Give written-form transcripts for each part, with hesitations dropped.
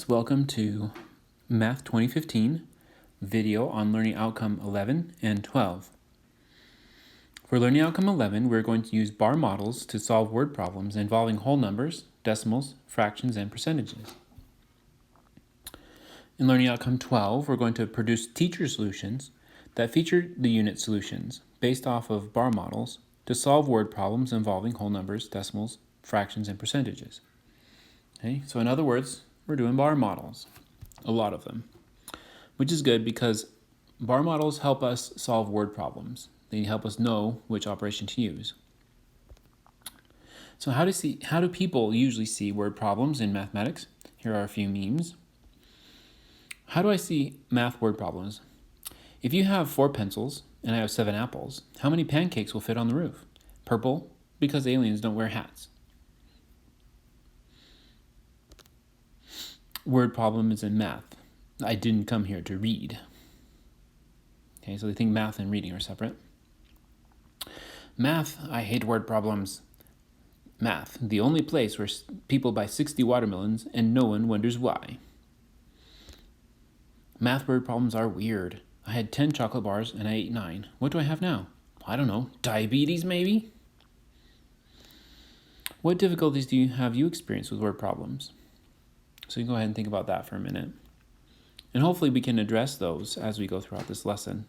students, welcome to Math 2015 video on Learning Outcome 11 and 12. For Learning Outcome 11, we're going to use bar models to solve word problems involving whole numbers, decimals, fractions, and percentages. In Learning Outcome 12, we're going to produce teacher solutions that feature the unit solutions based off of bar models to solve word problems involving whole numbers, decimals, fractions, and percentages. Okay, so in other words, we're doing bar models, a lot of them, which is good because bar models help us solve word problems. They help us know which operation to use. So how do people usually see word problems in mathematics? Here are a few memes. How do I see math word problems? If you have 4 pencils and I have 7 apples, how many pancakes will fit on the roof? Purple, because aliens don't wear hats. Word problem is in math. I didn't come here to read. Okay, so they think math and reading are separate. Math, I hate word problems. Math, the only place where people buy 60 watermelons and no one wonders why. Math word problems are weird. I had 10 chocolate bars and I ate 9. What do I have now? I don't know. Diabetes, maybe? What difficulties have you experienced with word problems? So you can go ahead and think about that for a minute. And hopefully we can address those as we go throughout this lesson,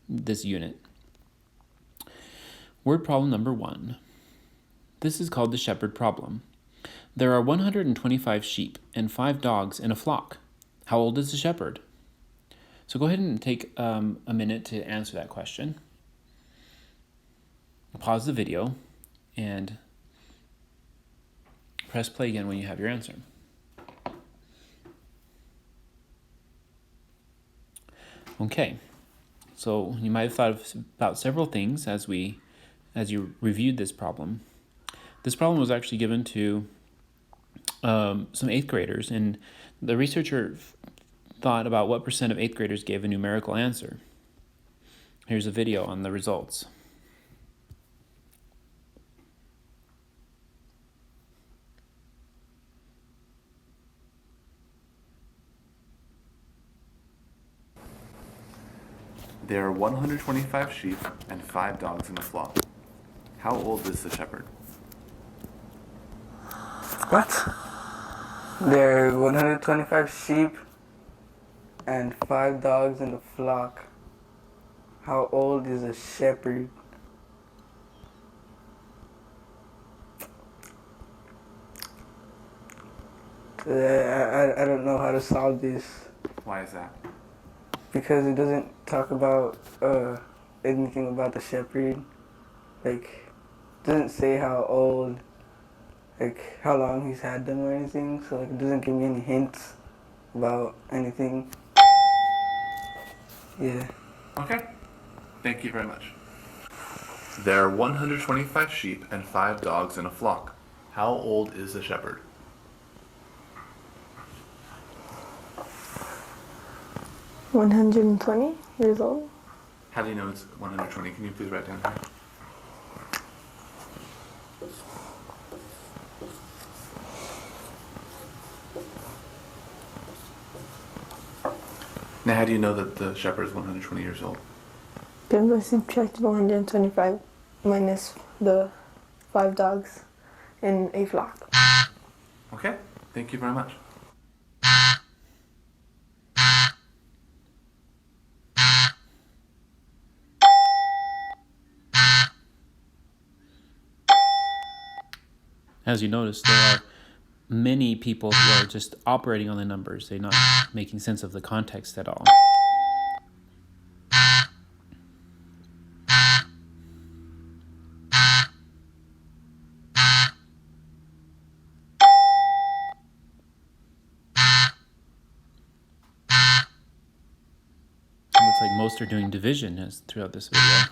this unit. Word problem number 1. This is called the shepherd problem. There are 125 sheep and 5 dogs in a flock. How old is the shepherd? So go ahead and take a minute to answer that question. Pause the video and press play again when you have your answer. Okay, so you might have thought about several things as you reviewed this problem. This problem was actually given to some 8th graders, and the researcher thought about what % of 8th graders gave a numerical answer. Here's a video on the results. There are 125 sheep and 5 dogs in a flock. How old is the shepherd? What? There are 125 sheep and 5 dogs in the flock. How old is a shepherd? I don't know how to solve this Why is that? because it doesn't talk about anything about the shepherd. Like, it doesn't say how old, like how long he's had them or anything. So like, it doesn't give me any hints about anything. Yeah. Okay. Thank you very much. There are 125 sheep and 5 dogs in a flock. How old is the shepherd? $120 years old. How do you know it's 120? Can you please write down here? Now, how do you know that the shepherd is 120 years old? Because I subtracted 125 minus the 5 dogs in a flock. Okay. Thank you very much. As you notice, there are many people who are just operating on the numbers. They're not making sense of the context at all. It looks like most are doing division throughout this video.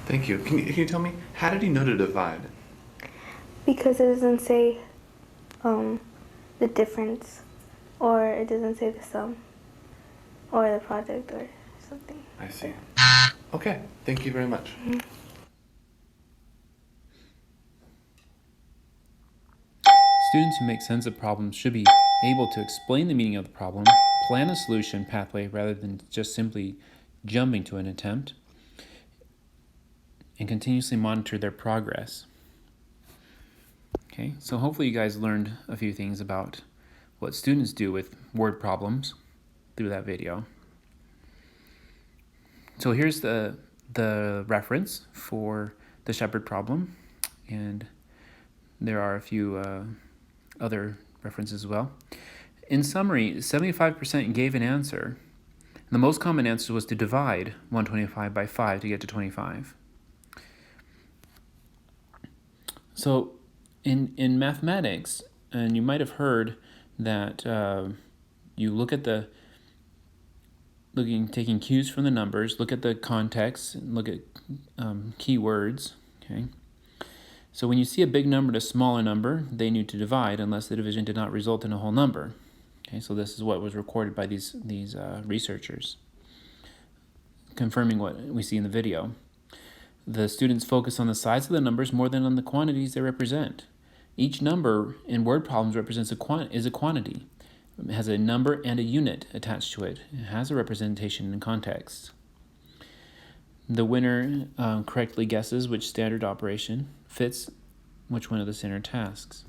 Thank you. Can you tell me, how did he know to divide? Because it doesn't say the difference, or it doesn't say the sum, or the product, or something. I see. Okay, thank you very much. Students who make sense of problems should be able to explain the meaning of the problem, plan a solution pathway rather than just simply jumping to an attempt, and continuously monitor their progress. Okay, so hopefully you guys learned a few things about what students do with word problems through that video. So here's the reference for the Shepherd problem, and there are a few other references as well. In summary, 75% gave an answer. The most common answer was to divide 125 by 5 to get to 25. So in mathematics, and you might have heard that you look at taking cues from the numbers, look at the context, and look at keywords, okay? So when you see a big number and a smaller number, they need to divide unless the division did not result in a whole number. Okay, so this is what was recorded by these researchers, confirming what we see in the video. The students focus on the size of the numbers more than on the quantities they represent. Each number in word problems represents a quantity. It has a number and a unit attached to it. It has a representation in context. The winner correctly guesses which standard operation fits which one of the standard tasks.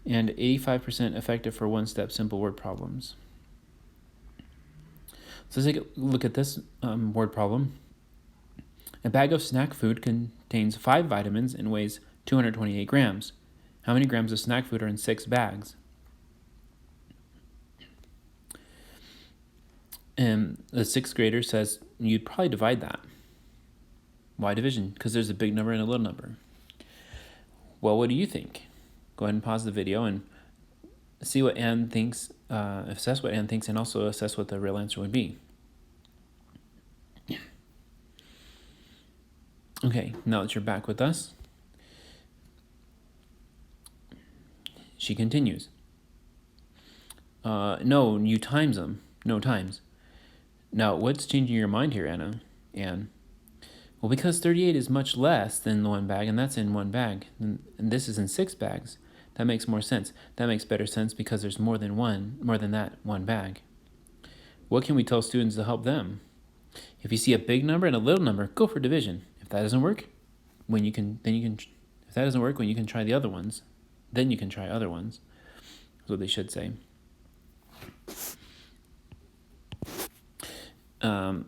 And 85% effective for one-step simple word problems. So let's take a look at this word problem. A bag of snack food contains 5 vitamins and weighs 228 grams. How many grams of snack food are in 6 bags? And the 6th grader says you'd probably divide that. Why division? Because there's a big number and a little number. Well, what do you think? Go ahead and pause the video and see what Anne thinks, assess what Anne thinks, and also assess what the real answer would be. Okay, now that you're back with us, she continues. No, you times them. No times. Now, what's changing your mind here, Anne? Well, because 38 is much less than the 1 bag, and that's in 1 bag, and this is in 6 bags. That makes more sense. That makes better sense because there's more than that 1 bag. What can we tell students to help them? If you see a big number and a little number, go for division. If that doesn't work, if that doesn't work, when you can try the other ones, then you can try other ones. That's what they should say. And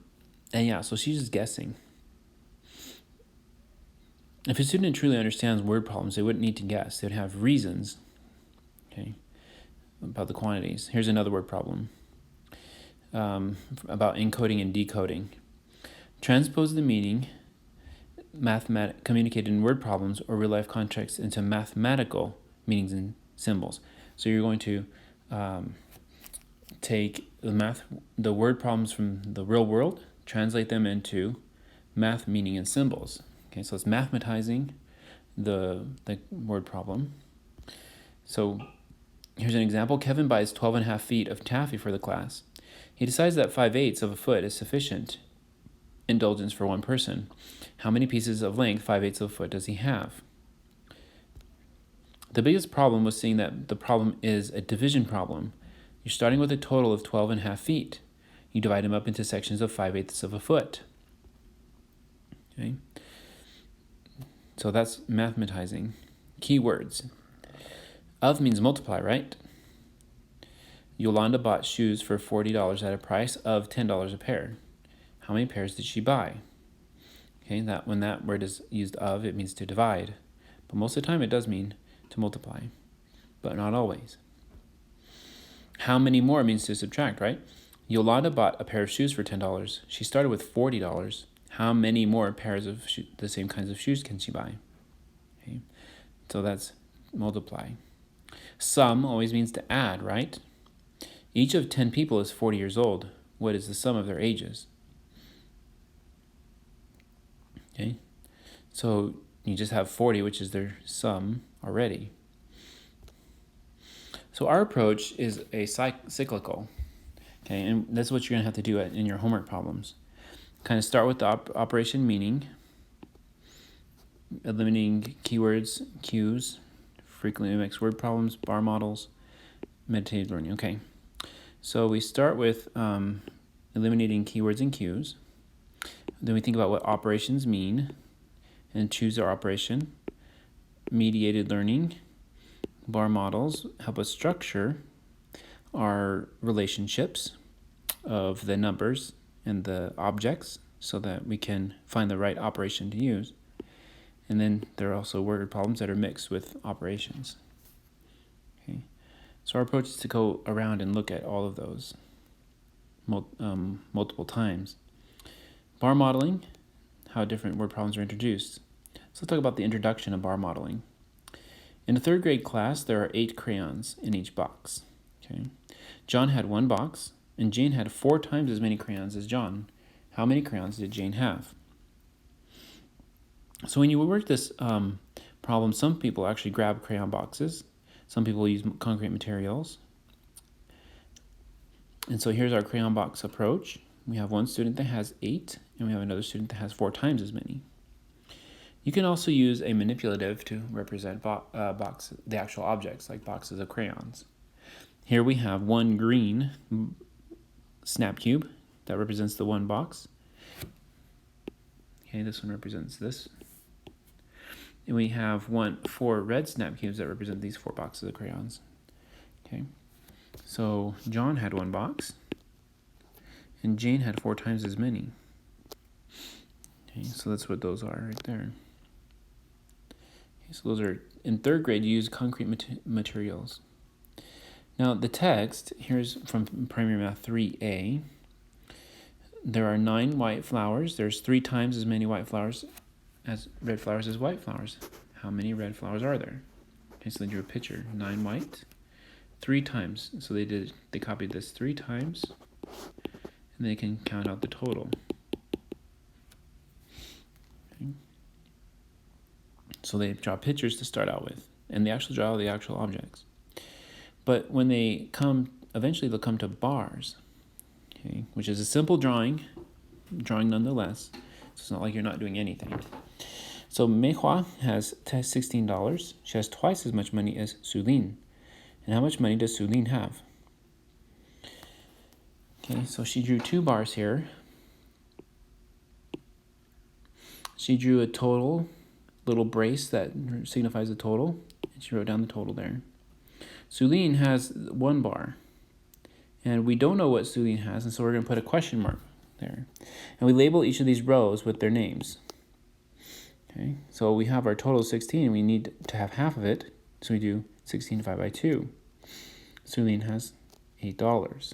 yeah, so she's just guessing. If a student truly understands word problems, they wouldn't need to guess. They would have reasons, okay, about the quantities. Here's another word problem about encoding and decoding. Transpose the meaning communicated in word problems or real-life contexts into mathematical meanings and symbols. So you're going to take the word problems from the real world, translate them into math meaning and symbols. Okay, so it's mathematizing the word problem. So here's an example. Kevin buys 12.5 feet of taffy for the class. He decides that 5/8 of a foot is sufficient indulgence for one person. How many pieces of length, 5/8 of a foot, does he have? The biggest problem was seeing that the problem is a division problem. You're starting with a total of 12.5 feet. You divide them up into sections of 5/8 of a foot. Okay? So that's mathematizing. Keywords. Of means multiply, right? Yolanda bought shoes for $40 at a price of $10 a pair. How many pairs did she buy? Okay, when that word is used of, it means to divide. But most of the time it does mean to multiply, but not always. How many more means to subtract, right? Yolanda bought a pair of shoes for $10. She started with $40. How many more pairs of the same kinds of shoes can she buy? Okay, so that's multiply. Sum always means to add, right? Each of 10 people is 40 years old. What is the sum of their ages? Okay, so you just have 40, which is their sum already. So our approach is a cyclical. Okay, and that's what you're gonna have to do in your homework problems. Kind of start with the operation meaning, eliminating keywords, cues, frequently mixed word problems, bar models, meditative learning. Okay, so we start with eliminating keywords and cues. Then we think about what operations mean and choose our operation. Mediated learning, bar models help us structure our relationships of the numbers and the objects so that we can find the right operation to use. And then there are also word problems that are mixed with operations. Okay, so our approach is to go around and look at all of those multiple times. Bar modeling, how different word problems are introduced. So let's talk about the introduction of bar modeling. In a third grade class, there are 8 crayons in each box. Okay, John had 1 box, and Jane had 4 times as many crayons as John. How many crayons did Jane have? So when you work this problem, some people actually grab crayon boxes. Some people use concrete materials. And so here's our crayon box approach. We have one student that has 8, and we have another student that has 4 times as many. You can also use a manipulative to represent the actual objects, like boxes of crayons. Here we have one green snap cube that represents the 1 box. Okay, this one represents this. And we have 4 red snap cubes that represent these 4 boxes of crayons. Okay, so John had 1 box, and Jane had 4 times as many. Okay, so that's what those are right there. Okay, so those are, in third grade, you use concrete materials. Now the text, here's from Primary Math 3A. There are 9 white flowers. There's 3 times as many red flowers as white flowers. How many red flowers are there? Okay, so they drew a picture. 9 white, 3 times. So they copied this 3 times, and they can count out the total. Okay. So they draw pictures to start out with, and they actually draw the actual objects. But when they eventually they'll come to bars, okay, which is a simple drawing nonetheless. So it's not like you're not doing anything. So Meihua has $16. She has twice as much money as Sulin. And how much money does Sulin have? Okay, so she drew 2 bars here. She drew a total little brace that signifies the total, and she wrote down the total there. Sulin has 1 bar, and we don't know what Sulin has, and so we're going to put a question mark there. And we label each of these rows with their names. Okay, so we have our total 16, and we need to have half of it, so we do 16 divided by 2. Sulin has $8.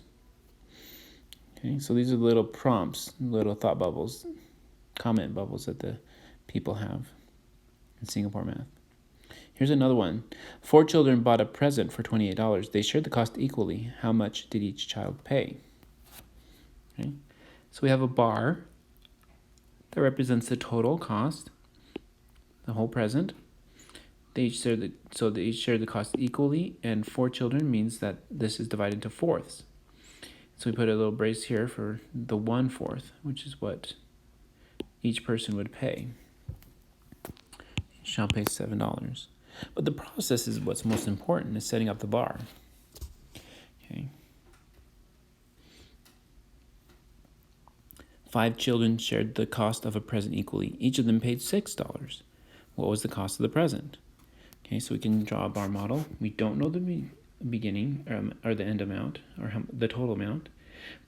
Okay, so these are little prompts, little thought bubbles, comment bubbles that the people have in Singapore Math. Here's another one. 4 children bought a present for $28. They shared the cost equally. How much did each child pay? Okay, so we have a bar that represents the total cost, the whole present. They each shared the cost equally, and 4 children means that this is divided into fourths. So we put a little brace here for the 1/4, which is what each person would pay. Each child pays $7. But the process is what's most important, is setting up the bar. Okay. 5 children shared the cost of a present equally. Each of them paid $6. What was the cost of the present? Okay, so we can draw a bar model. We don't know the beginning or the end amount or the total amount,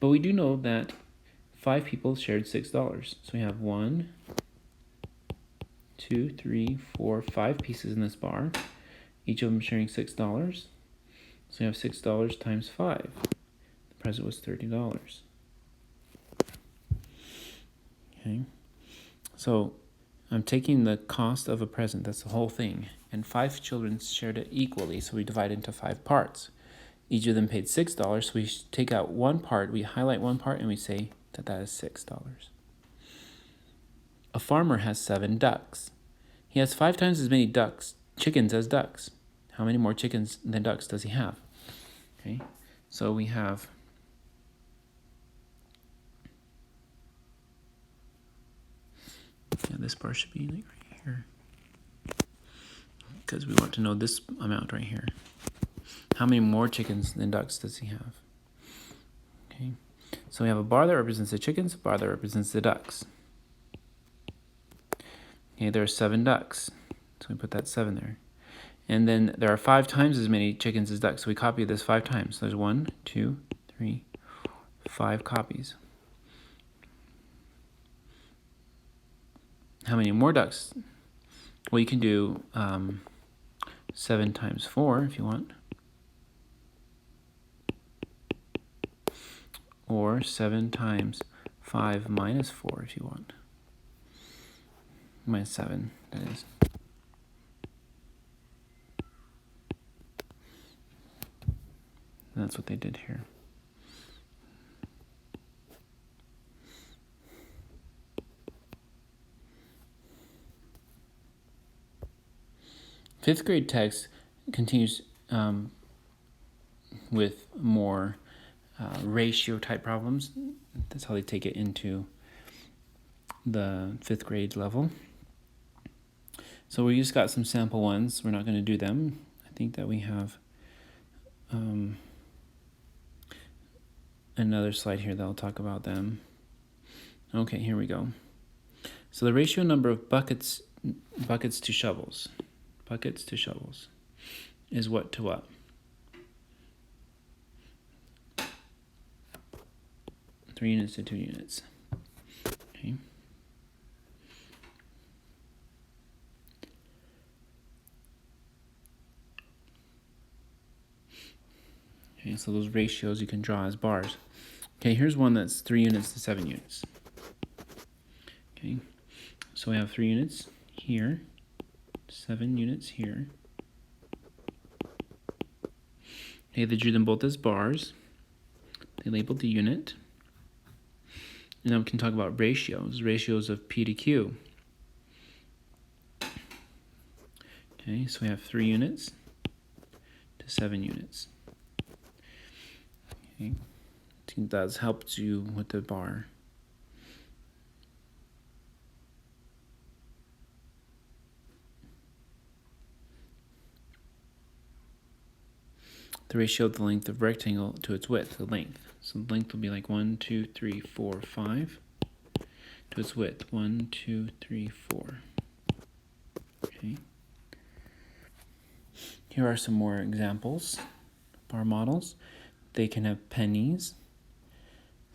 but we do know that 5 people shared $6. So we have 1, 2, 3, 4, 5 pieces in this bar, each of them sharing $6. So we have $6 times 5. The present was $30. Okay, so I'm taking the cost of a present, that's the whole thing, and 5 children shared it equally, so we divide it into 5 parts. Each of them paid $6, so we take out one part, we highlight one part, and we say that is $6. A farmer has 7 ducks. He has 5 times as many chickens as ducks. How many more chickens than ducks does he have? Okay, so we have this bar should be like right here, because we want to know this amount right here. How many more chickens than ducks does he have? Okay, so we have a bar that represents the chickens, a bar that represents the ducks. Okay, there are 7 ducks, so we put that 7 there. And then there are 5 times as many chickens as ducks, so we copy this 5 times. So there's 1, 2, 3, 5 copies. How many more ducks? Well, you can do 7 times 4 if you want. Or 7 times 5 minus 4 if you want. Minus 7, that is. That's what they did here. Fifth grade text continues with more ratio type problems. That's how they take it into the 5th grade level. So we just got some sample ones. We're not going to do them. I think that we have another slide here that'll talk about them. Okay, here we go. So the ratio number of buckets to shovels is what to what? Three units to 2 units. Okay. Okay, so those ratios you can draw as bars. Okay, here's one that's 3 units to 7 units. Okay, so we have 3 units here, 7 units here. Okay, they drew them both as bars. They labeled the unit. And now we can talk about ratios of P to Q. Okay, so we have 3 units to 7 units. Okay, I think that's helped you with the bar. The ratio of the length of rectangle to its width, the length. So the length will be like 1, 2, 3, 4, 5 to its width, 1, 2, 3, 4. Okay. Here are some more examples, bar models. They can have pennies.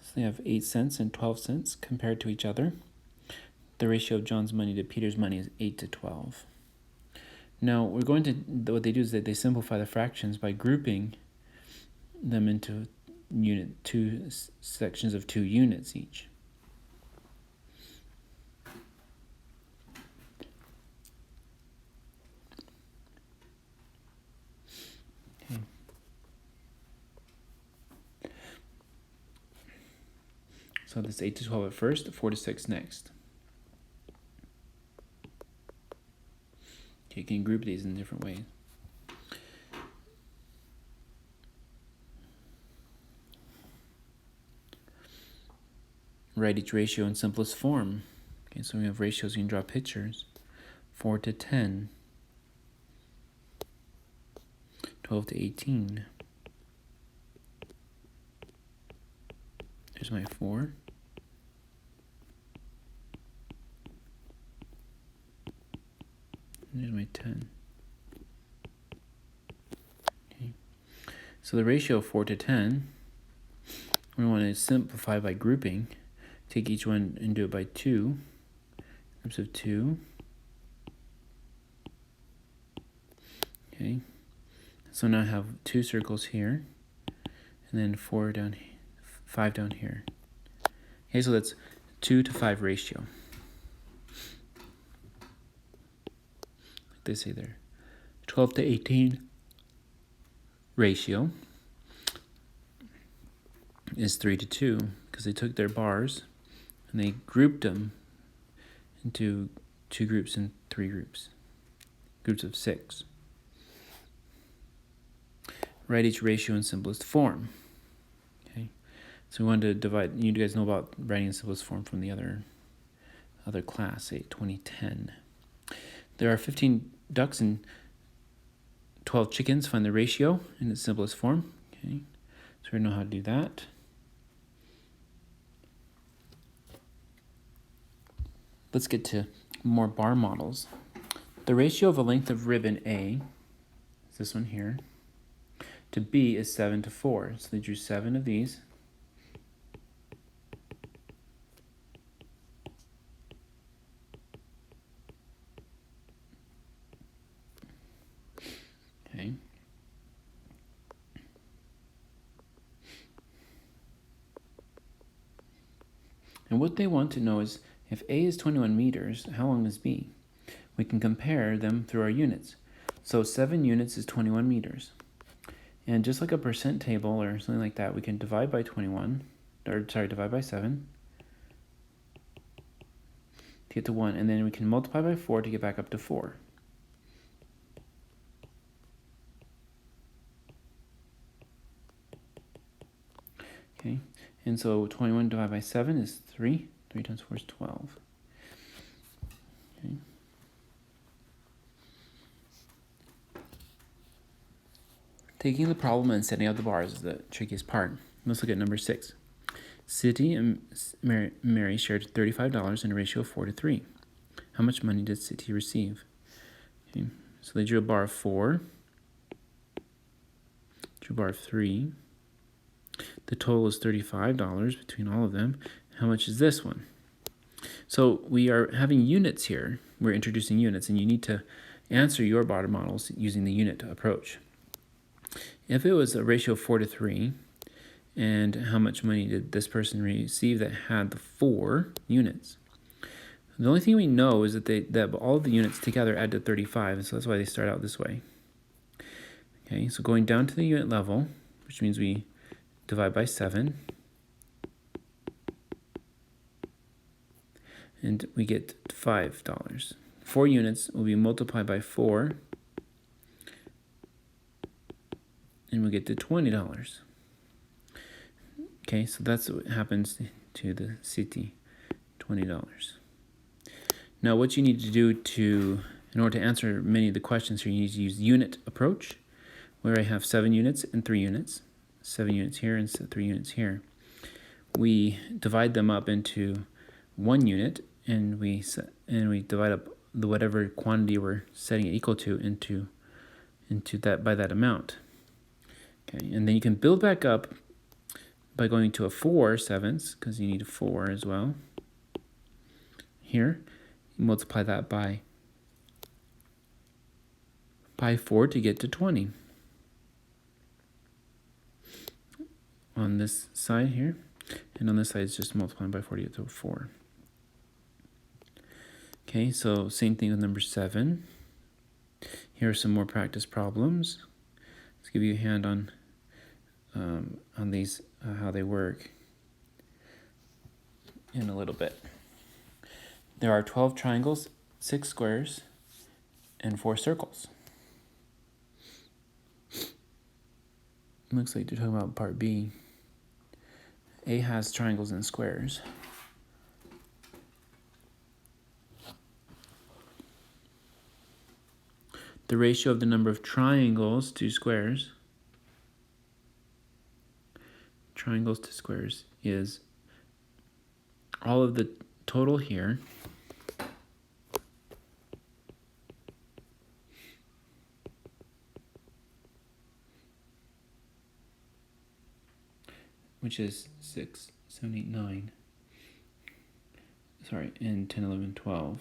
So they have 8 cents and 12 cents compared to each other. The ratio of John's money to Peter's money is 8 to 12. Now, what they do is that they simplify the fractions by grouping them into sections of 2 units each. Okay. So this 8 to 12 at first, 4 to 6 next. You can group these in different ways. Write each ratio in simplest form. Okay, so we have ratios, you can draw pictures. 4 to 10. 12 to 18. There's my 4. There's my 10. Okay. So the ratio of 4 to 10, we want to simplify by grouping. Take each one and do it by 2. Groups of 2. Okay. So now I have 2 circles here, and then 4 down, 5 down here. Okay, so that's 2 to 5 ratio. They say there. 12 to 18 ratio is 3 to 2 because they took their bars and they grouped them into 2 groups and 3 groups. Groups of 6. Write each ratio in simplest form. Okay, so we wanted to divide. You guys know about writing in simplest form from the other class, say 2010. There are 15 ducks and 12 chickens. Find the ratio in its simplest form. Okay, so we know how to do that. Let's get to more bar models. The ratio of a length of ribbon A, is this one here, to B is 7:4. So they drew 7 of these. Okay. And what they want to know is, if A is 21 meters, how long is B? We can compare them through our units. So 7 units is 21 meters. And just like a percent table or something like that, we can divide by 21, divide by 7 to get to 1. And then we can multiply by 4 to get back up to 4. Okay, and so 21 divided by 7 is 3. 3 times 4 is 12. Okay. Taking the problem and setting up the bars is the trickiest part. Let's look at number 6. City and Mary shared $35 in a ratio of 4:3. How much money did City receive? Okay, so they drew a bar of 4, drew a bar of 3. The total is $35 between all of them. How much is this one? So we are having units here. We're introducing units, and you need to answer your bar models using the unit approach. If it was a ratio of 4:3, and how much money did this person receive that had the 4 units? The only thing we know is that all of the units together add to 35, so that's why they start out this way. Okay, so going down to the unit level, which means we divide by 7, and we get $5. 4 units will be multiplied by 4, and we'll get to $20. Okay, so that's what happens to the city, $20. Now what you need to do in order to answer many of the questions here, you need to use unit approach, where I have 7 units and 3 units. 7 units here and 3 units here. We divide them up into 1 unit, and we divide up the whatever quantity we're setting it equal to into that by that amount. Okay, and then you can build back up by going to a 4/7, because you need a 4 as well. Here, you multiply that by 4 to get to 20. On this side here, and on this side it's just multiplying by 4 to get to 4. Okay, so same thing with number 7. Here are some more practice problems. Let's give you a hand on these, how they work in a little bit. There are 12 triangles, 6 squares, and 4 circles. Looks like they're talking about part B. A has triangles and squares. The ratio of the number of triangles to squares is all of the total here which is 6, 7, 8, 9. Sorry, and 10, 11, 12.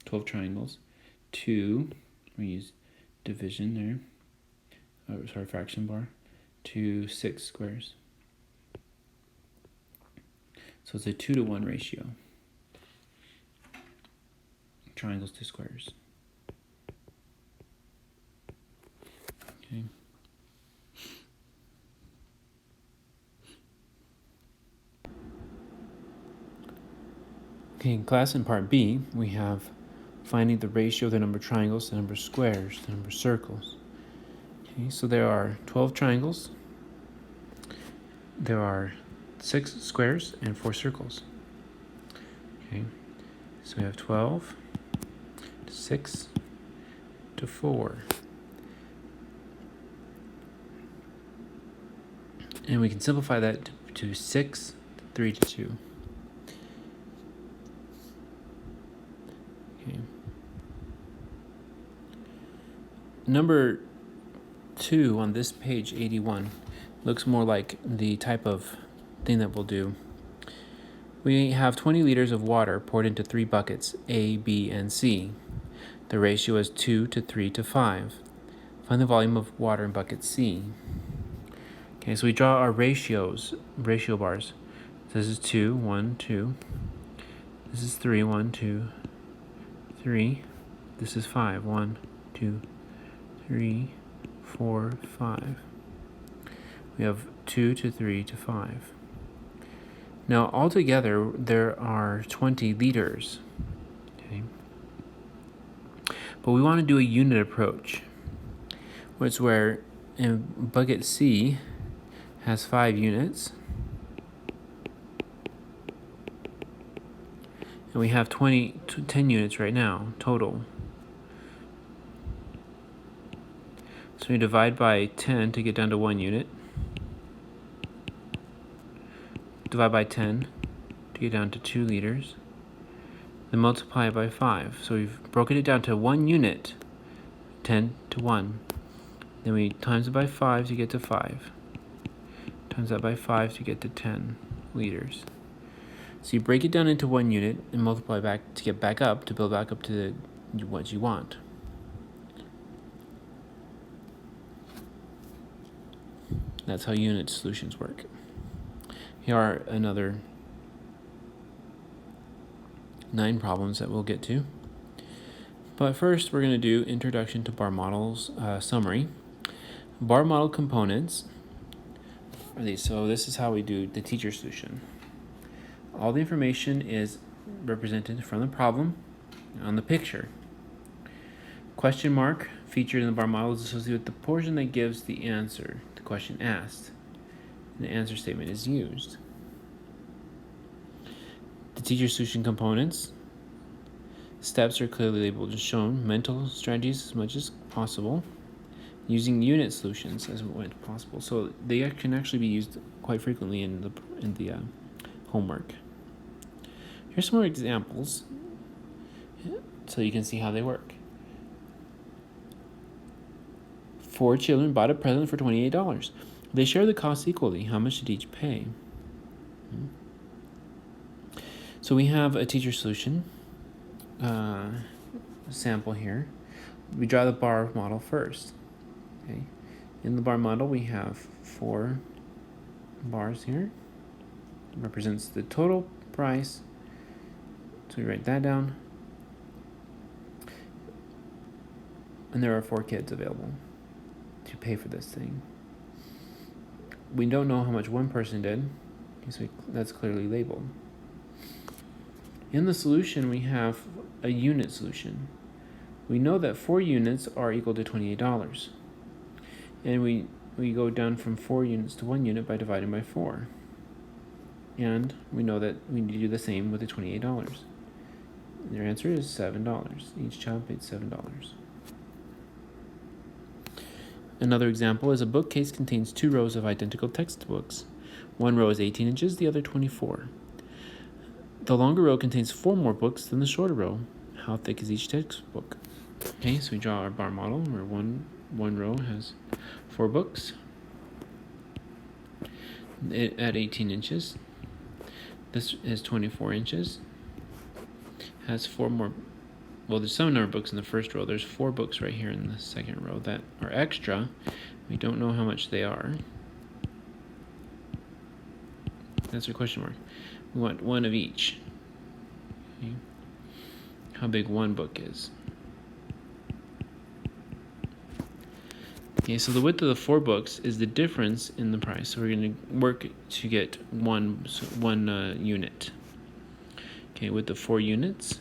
12 triangles. 2, we use division there. Oh, sorry, fraction bar. To 6 squares. So it's a 2-to-1 ratio. Triangles to squares. Okay. Okay, in class in part B, we have finding the ratio of the number of triangles to the number of squares to the number of circles. Okay, so there are 12 triangles, there are 6 squares, and 4 circles. Okay, so we have 12 to 6 to 4. And we can simplify that to 6 to 3 to 2. Okay. Number 2 on this page 81 looks more like the type of thing that we'll do. We have 20 liters of water poured into 3 buckets, A, B, and C. The ratio is 2 to 3 to 5. Find the volume of water in bucket C. Okay, so we draw our ratio bars. This is 2, 1, 2. This is 3, 1, 2, 3. This is 5, 1, 2, 3, 4, 5. We have 2 to 3 to 5. Now, altogether, there are 20 liters. Okay. But we want to do a unit approach, which is where in bucket C has 5 units. And we have 10 units right now, total. So we divide by 10 to get down to 1 unit. Divide by 10 to get down to 2 liters. Then multiply it by 5. So we've broken it down to 1 unit, 10 to 1. Then we times it by 5 to get to 5. Times that by 5 to get to 10 liters. So you break it down into 1 unit and multiply back to get back up, to build back up to what you want. That's how unit solutions work. Here are another 9 problems that we'll get to. But first, we're going to do Introduction to Bar Models summary. Bar model components are these. So this is how we do the teacher solution. All the information is represented from the problem on the picture. Question mark featured in the bar model is associated with the portion that gives the answer to the question asked. And the answer statement is used. The teacher solution components. Steps are clearly labeled and shown. Mental strategies as much as possible. Using unit solutions as much as possible. So they can actually be used quite frequently in the homework. Here's some more examples so you can see how they work. 4 children bought a present for $28. They share the cost equally. How much did each pay? So we have a teacher solution sample here. We draw the bar model first. Okay. In the bar model, we have 4 bars here. It represents the total price. So we write that down. And there are 4 kids available to pay for this thing. We don't know how much one person did, so that's clearly labeled. In the solution, we have a unit solution. We know that 4 units are equal to $28. And we go down from 4 units to 1 unit by dividing by 4. And we know that we need to do the same with the $28. Their answer is $7. Each child paid $7. Another example is a bookcase contains 2 rows of identical textbooks. One row is 18 inches, the other 24. The longer row contains 4 more books than the shorter row. How thick is each textbook? Okay, so we draw our bar model where one row has 4 books at 18 inches. This is 24 inches. Has 4 more. Well, there's some number of books in the first row. There's 4 books right here in the second row that are extra. We don't know how much they are. That's a question mark. We want 1 of each. Okay. How big one book is. Okay, so the width of the 4 books is the difference in the price. So we're going to work to get one unit. Okay, with the 4 units,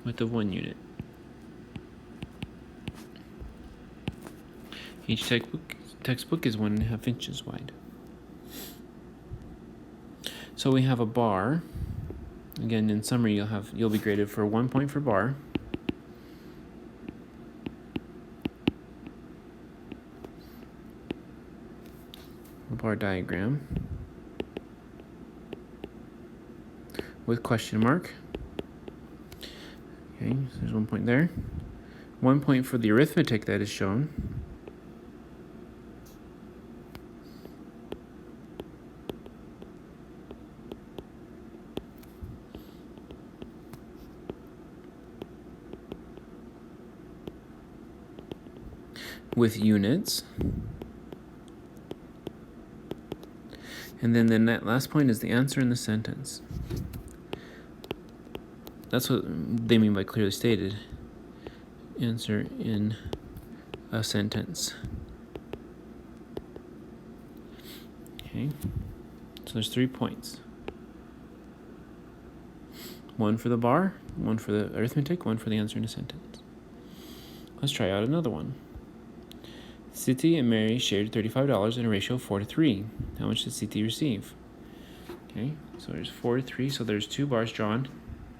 with the 1 unit. Each textbook is 1.5 inches wide. So we have a bar. Again, in summary, you'll be graded for 1 point for bar. A bar diagram with question mark. Okay, so there's 1 point there. 1 point for the arithmetic that is shown. With units. And then that last point is the answer in the sentence. That's what they mean by clearly stated. Answer in a sentence. Okay, so there's 3 points. 1 for the bar, 1 for the arithmetic, 1 for the answer in a sentence. Let's try out another one. Siti and Mary shared $35 in a ratio of 4-3. How much did Siti receive? Okay, so there's 4-3, so there's 2 bars drawn.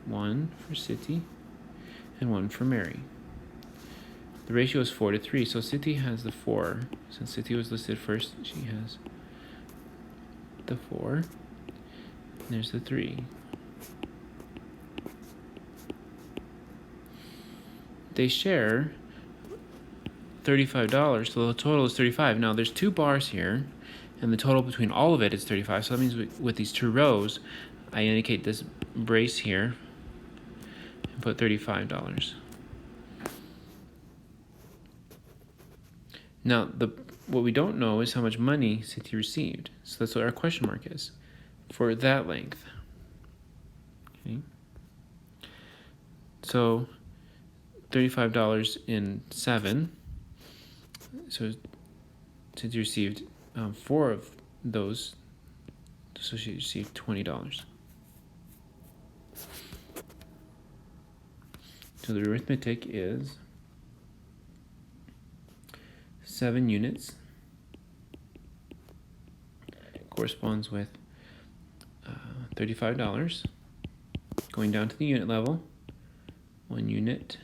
1 for Siti and 1 for Mary. The ratio is 4-3, so Siti has the 4. Since Siti was listed first, she has the 4. And there's the 3. They share $35, so the total is 35. Now there's 2 bars here, and the total between all of it is 35. So that means with these 2 rows, I indicate this brace here and put $35. Now what we don't know is how much money Siti received. So that's what our question mark is for that length. Okay. So $35 in 7. So since you received 4 of those, so she received $20. So the arithmetic is 7 units, corresponds with $35. Going down to the unit level, 1 unit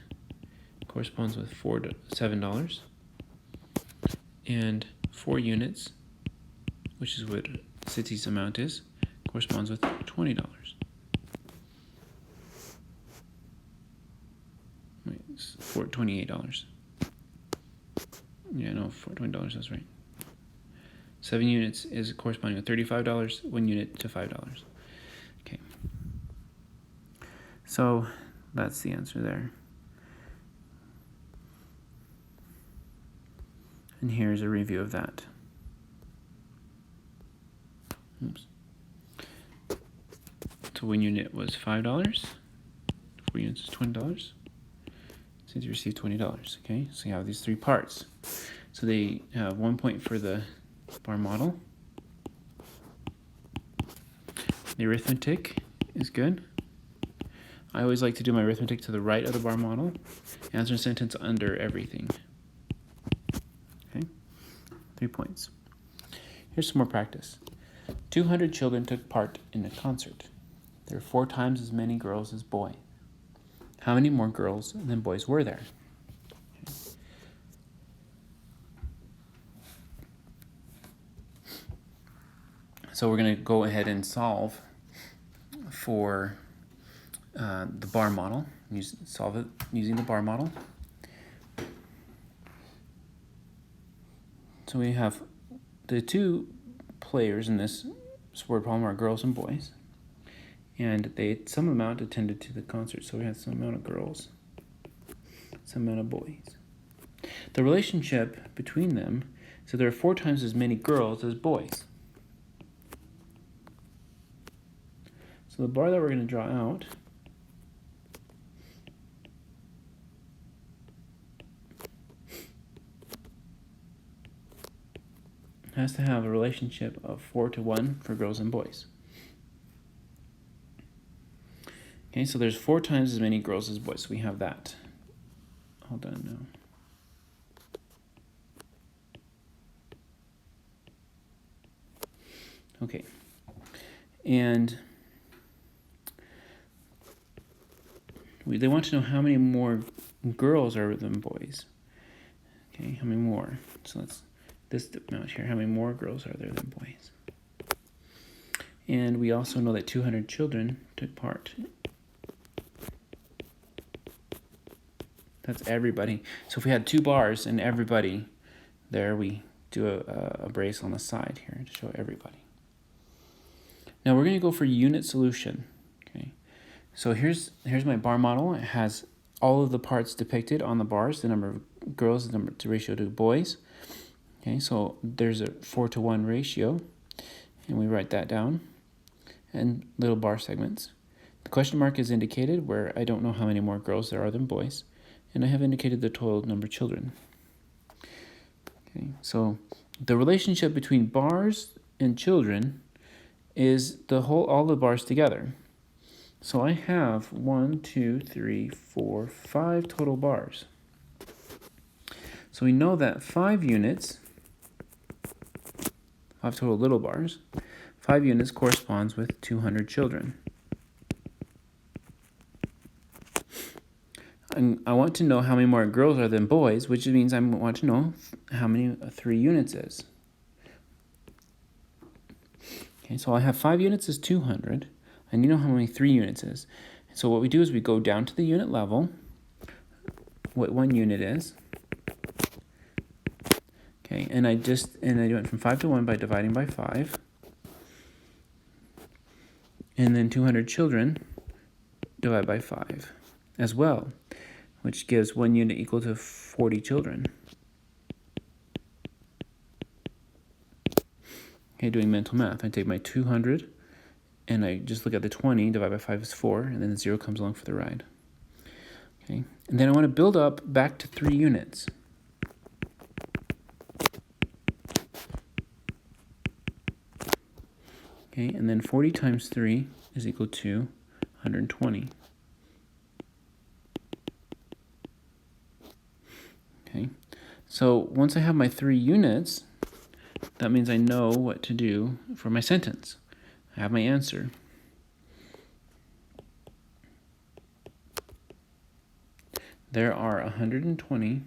corresponds with $7. And 4 units, which is what Siti's amount is, corresponds with $20. Wait, it's $28. Yeah, no, $20, that's right. 7 units is corresponding with $35, 1 unit to $5. Okay. So that's the answer there. And here's a review of that. Oops. So 1 unit was $5. 4 units is $20. Since you received $20, okay? So you have these 3 parts. So they have 1 point for the bar model. The arithmetic is good. I always like to do my arithmetic to the right of the bar model. Answer a sentence under everything. Okay, 3 points. Here's some more practice. 200 children took part in a concert. There were 4 times as many girls as boys. How many more girls than boys were there? Okay. So we're going to go ahead and solve for the bar model. Solve it using the bar model. So we have the 2 players in this word problem are girls and boys. And some amount attended to the concert, so we have some amount of girls, some amount of boys. The relationship between them, so there are 4 times as many girls as boys. So the bar that we're going to draw out has to have a relationship of 4 to 1 for girls and boys. Okay, so there's 4 times as many girls as boys. So we have that. Hold on now. Okay. And they want to know how many more girls are than boys. Okay, how many more? So let's this amount here. How many more girls are there than boys? And we also know that 200 children took part. That's everybody. So if we had 2 bars and everybody, there we do a brace on the side here to show everybody. Now we're going to go for unit solution. Okay, so here's my bar model. It has all of the parts depicted on the bars, the number of girls, the number to ratio to boys. Okay, so there's a 4-to-1 ratio, and we write that down, and little bar segments. The question mark is indicated where I don't know how many more girls there are than boys, and I have indicated the total number of children. Okay, so the relationship between bars and children is all the bars together. So I have 1, 2, 3, 4, 5 total bars. So we know that 5 units, 5 total little bars, 5 units corresponds with 200 children. And I want to know how many more girls are than boys, which means I want to know how many 3 units is. Okay, so I have 5 units is 200. I need to know how many 3 units is. So what we do is we go down to the unit level, what 1 unit is. Okay, and I went from 5 to 1 by dividing by 5. And then 200 children divide by 5 as well, which gives 1 unit equal to 40 children. Okay, doing mental math. I take my 200 and I just look at the 20, divide by 5 is 4, and then the 0 comes along for the ride. Okay, and then I want to build up back to 3 units. Okay, and then 40 times 3 is equal to 120. Okay, so once I have my 3 units, that means I know what to do for my sentence. I have my answer. There are 120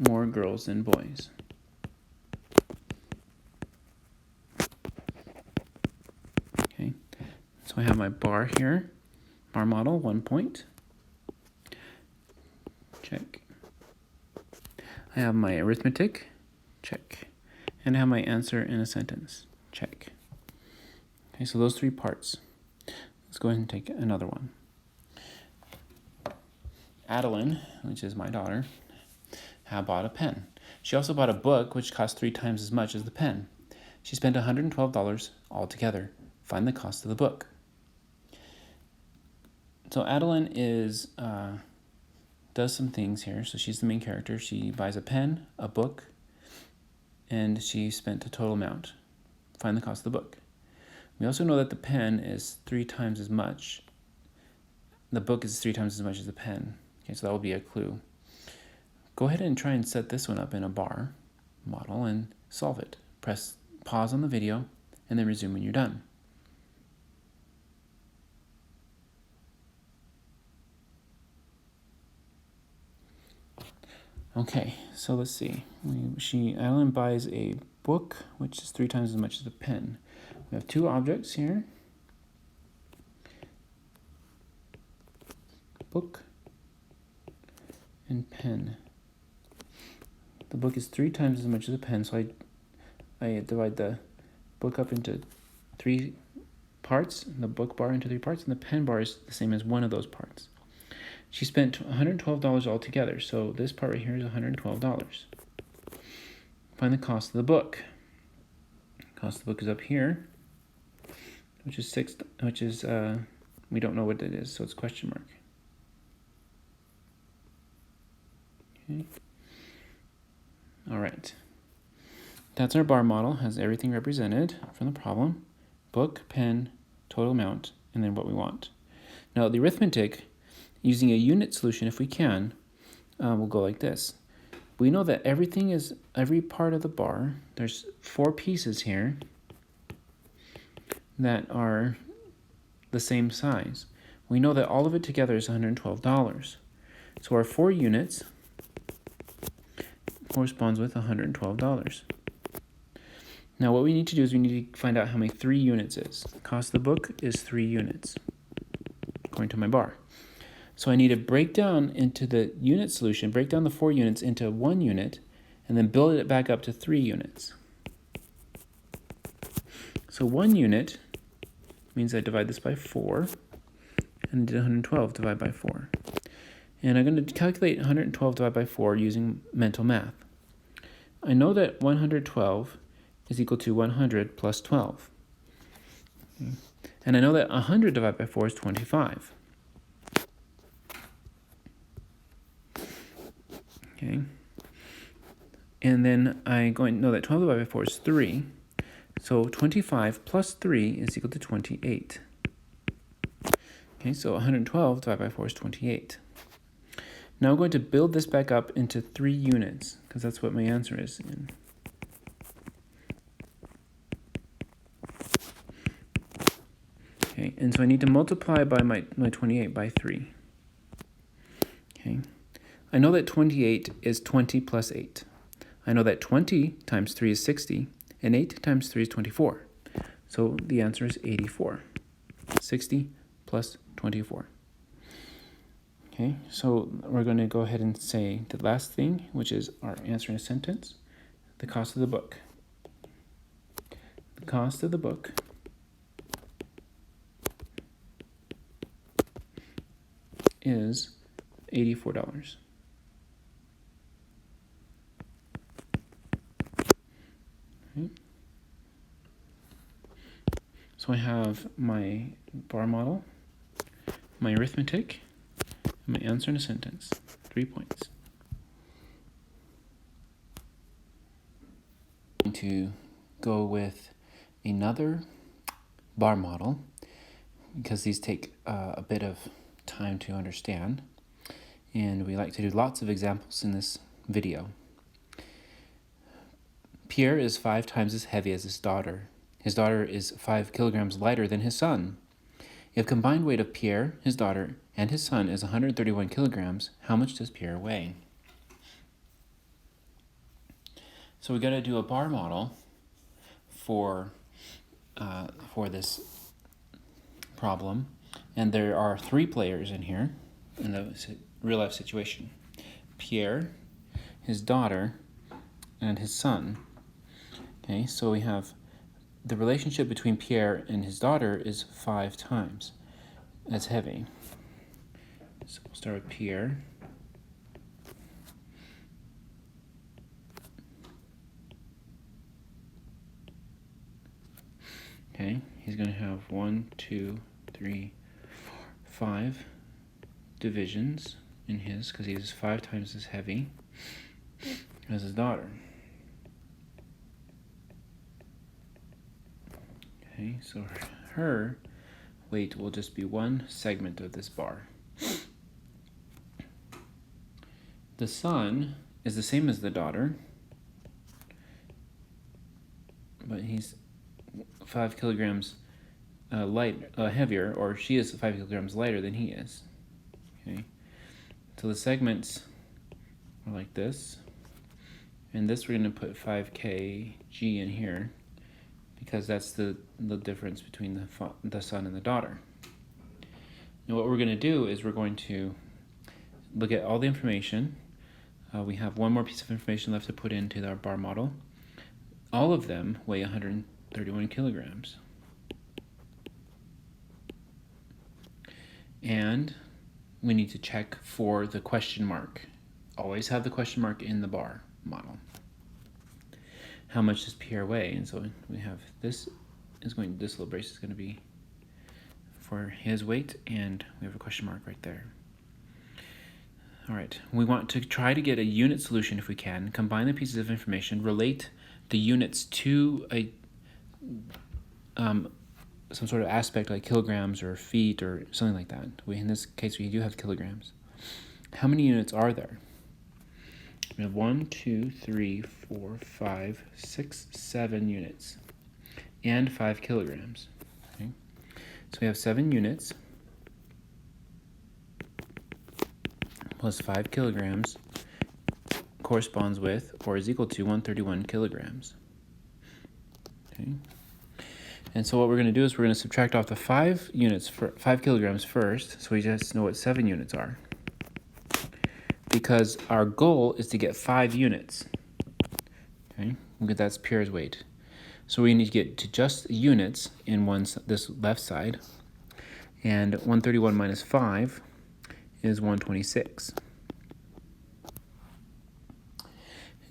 more girls than boys. Okay, so I have my bar here, bar model, 1 point. Check. I have my arithmetic, check. And I have my answer in a sentence, check. Okay, so those 3 parts. Let's go ahead and take another one. Adeline, which is my daughter, had bought a pen. She also bought a book, which cost 3 times as much as the pen. She spent $112 altogether. Find the cost of the book. So Adeline does some things here. So she's the main character. She buys a pen, a book, and she spent a total amount. Find the cost of the book. We also know that the pen is 3 times as much. The book is 3 times as much as the pen. Okay, so that will be a clue. Go ahead and try and set this one up in a bar model and solve it. Press pause on the video and then resume when you're done. Okay, so let's see. Adeline buys a book, which is 3 times as much as the pen. We have 2 objects here. Book and pen. The book is 3 times as much as the pen, so I divide the book up into 3 parts, the book bar into 3 parts, and the pen bar is the same as one of those parts. She spent $112 altogether, so this part right here is $112. Find the cost of the book. Cost of the book is up here, which is we don't know what it is, so it's question mark. Okay. All right. That's our bar model, has everything represented from the problem. Book, pen, total amount, and then what we want. Now the arithmetic, using a unit solution if we can, will go like this. We know that every part of the bar, there's 4 pieces here that are the same size. We know that all of it together is $112. So our 4 units corresponds with $112. Now what we need to do is we need to find out how many 3 units is. The cost of the book is 3 units, according to my bar. So I need to break down into the unit solution, break down the 4 units into 1 unit, and then build it back up to 3 units. So 1 unit means I divide this by 4, and did 112 divided by 4. And I'm going to calculate 112 divided by 4 using mental math. I know that 112 is equal to 100 plus 12. Okay. And I know that 100 divided by 4 is 25. Okay. And then I know that 12 divided by 4 is 3. So 25 plus 3 is equal to 28. Okay, so 112 divided by 4 is 28. Now I'm going to build this back up into 3 units, because that's what my answer is. Okay, and so I need to multiply by my 28 by 3. Okay, I know that 28 is 20 plus 8. I know that 20 times 3 is 60, and 8 times 3 is 24. So the answer is 84. 60 plus 24. Okay, so we're going to go ahead and say the last thing, which is our answer in a sentence, the cost of the book. The cost of the book is $84. Okay. So I have my bar model, my arithmetic, and my answer in a sentence. 3 points. I'm going to go with another bar model because these take a bit of time to understand, and we like to do lots of examples in this video. Pierre is 5 times as heavy as his daughter. His daughter is 5 kilograms lighter than his son. If combined weight of Pierre, his daughter, and his son is 131 kilograms, how much does Pierre weigh? So we got to do a bar model for this problem, and there are 3 players in here in the real life situation: Pierre, his daughter, and his son. Okay, so we have the relationship between Pierre and his daughter is 5 times as heavy. So we'll start with Pierre. Okay, he's going to have 1, 2, 3, 4, 5 divisions in his, because he's 5 times as heavy as his daughter. Okay, so her weight will just be 1 segment of this bar. The son is the same as the daughter, but he's 5 kilograms heavier, or she is 5 kilograms lighter than he is. Okay, so the segments are like this, and this we're going to put 5 kg in here, because that's the difference between the son and the daughter. Now what we're going to do is we're going to look at all the information. We have 1 more piece of information left to put into our bar model. All of them weigh 131 kilograms. And we need to check for the question mark. Always have the question mark in the bar model. How much does Pierre weigh? And so we have this little brace is going to be for his weight, and we have a question mark right there. All right, we want to try to get a unit solution if we can, combine the pieces of information, relate the units to some sort of aspect like kilograms or feet or something like that. In this case, we do have kilograms. How many units are there? We have 1, 2, 3, 4, 5, 6, 7 units and 5 kilograms. Okay? So we have 7 units plus 5 kilograms corresponds with or is equal to 131 kilograms. Okay? And so what we're going to do is we're going to subtract off the 5 kilograms first, so we just know what 7 units are. Because our goal is to get 5 units. Okay, that's Pierre's weight. So we need to get to just units in this left side, and 131 minus 5 is 126.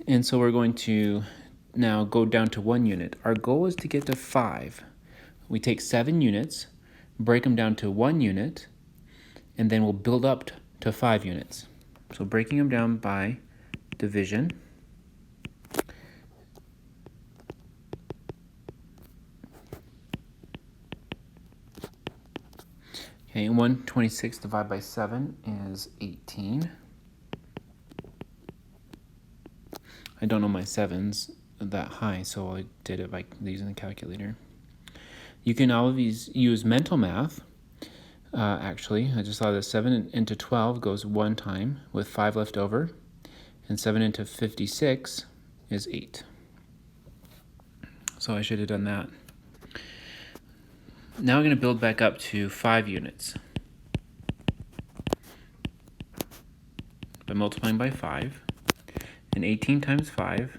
And so we're going to now go down to 1 unit. Our goal is to get to 5. We take 7 units, break them down to 1 unit, and then we'll build up to 5 units. So breaking them down by division. Okay, 126 divided by 7 is 18. I don't know my 7s that high, so I did it by using the calculator. You can always use mental math. Actually, I just saw that 7 into 12 goes 1 time with 5 left over, and 7 into 56 is 8. So I should have done that. Now we're going to build back up to 5 units by multiplying by 5, and 18 times 5,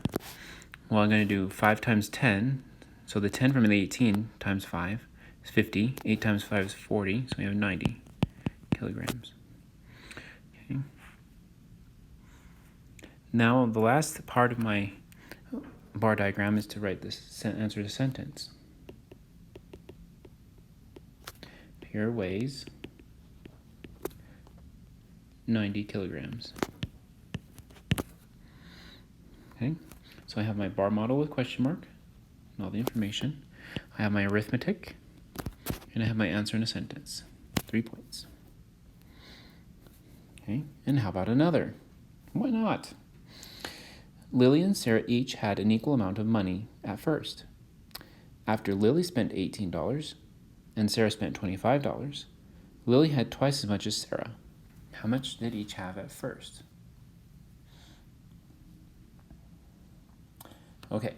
well, I'm going to do 5 times 10, so the 10 from the 18 times 5 is 50, 8 times 5 is 40, so we have 90 kilograms. Okay. Now the last part of my bar diagram is to write this answer to sentence. Pierre weighs 90 kilograms. Okay, so I have my bar model with question mark and all the information. I have my arithmetic, and I have my answer in a sentence. 3 points. Okay, and how about another? Why not? Lily and Sarah each had an equal amount of money at first. After Lily spent $18 and Sarah spent $25, Lily had twice as much as Sarah. How much did each have at first? Okay,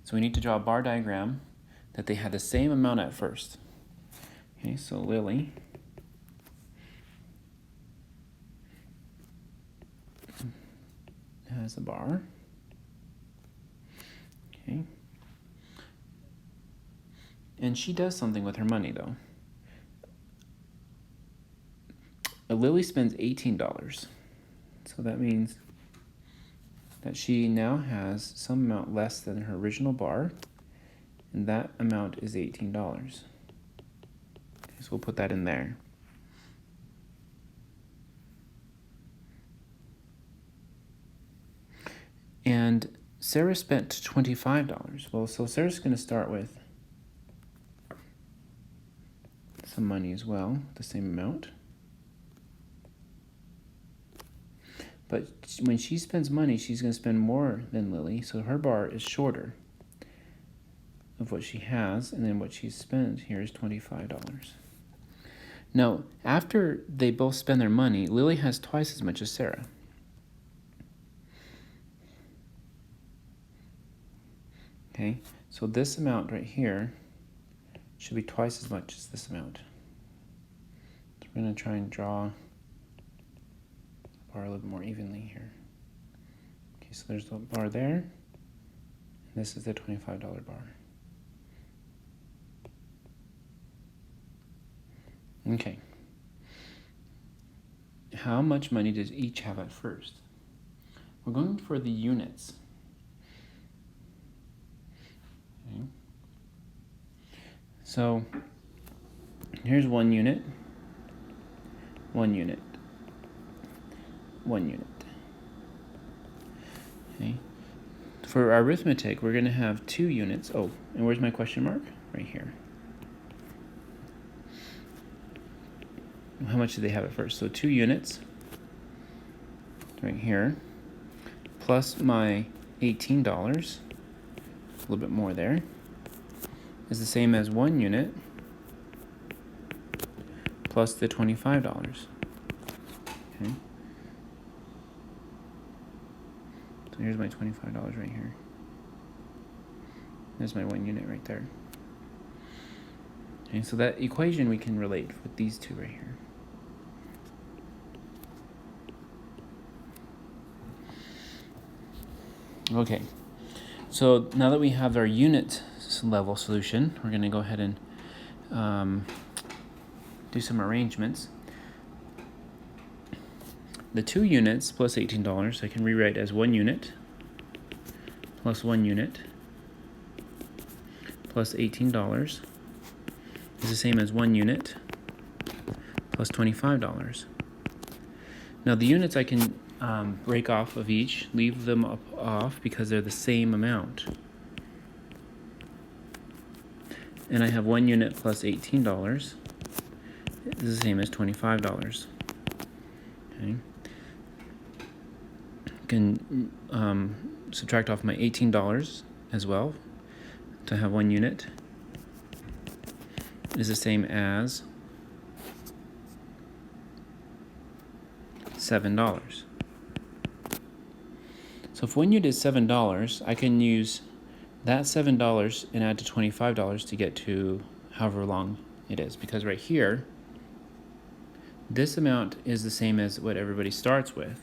so we need to draw a bar diagram that they had the same amount at first. Okay, so Lily has a bar. Okay. And she does something with her money, though. Lily spends $18. So that means that she now has some amount less than her original bar, and that amount is $18. Okay, so we'll put that in there. And Sarah spent $25. Well, so Sarah's going to start with some money as well, the same amount. But when she spends money, she's going to spend more than Lily, so her bar is shorter of what she has, and then what she spent here is $25. Now, after they both spend their money, Lily has twice as much as Sarah. Okay, so this amount right here should be twice as much as this amount. So we're going to try and draw the bar a little bit more evenly here. Okay, so there's the bar there, and this is the $25 bar. Okay. How much money does each have at first? We're going for the units. Okay. So here's 1 unit, 1 unit, 1 unit. Okay. For our arithmetic, we're going to have 2 units. Oh, and where's my question mark? Right here. how much do they have at first? So 2 units right here, plus my $18, a little bit more there, is the same as 1 unit plus the $25. Okay. So here's my $25 right here. There's my 1 unit right there. Okay, so that equation we can relate with these two right here. Okay, so now that we have our unit level solution, we're going to go ahead and do some arrangements. The 2 units plus $18 I can rewrite as 1 unit plus 1 unit plus $18 is the same as 1 unit plus $25. Now the units I can break off of each, leave them off because they're the same amount. And I have 1 unit plus $18 is the same as $25. Okay. I can subtract off my $18 as well to have 1 unit is the same as $7. So if 1 unit is $7, I can use that $7 and add to $25 to get to however long it is, because right here this amount is the same as what everybody starts with.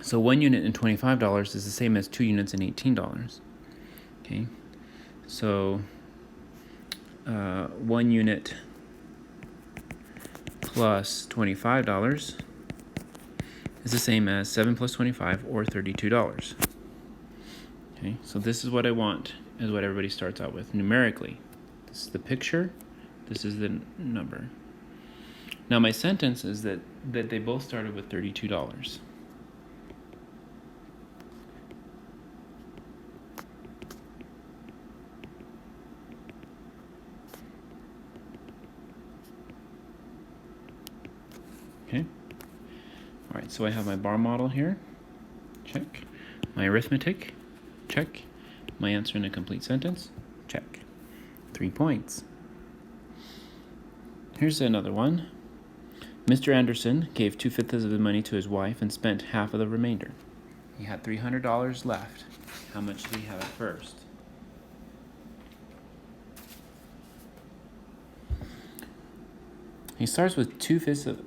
So 1 unit and $25 is the same as 2 units and $18. Okay, so 1 unit plus $25 is the same as 7 plus 25 or $32. Okay, so this is what I want, is what everybody starts out with numerically. This is the picture, this is the number. Now my sentence is that they both started with $32. Okay. All right, so I have my bar model here. Check. My arithmetic. Check. My answer in a complete sentence. Check. 3 points. Here's another one. Mr. Anderson gave 2/5 of the money to his wife and spent half of the remainder. He had $300 left. How much did he have at first? He starts with 2/5 of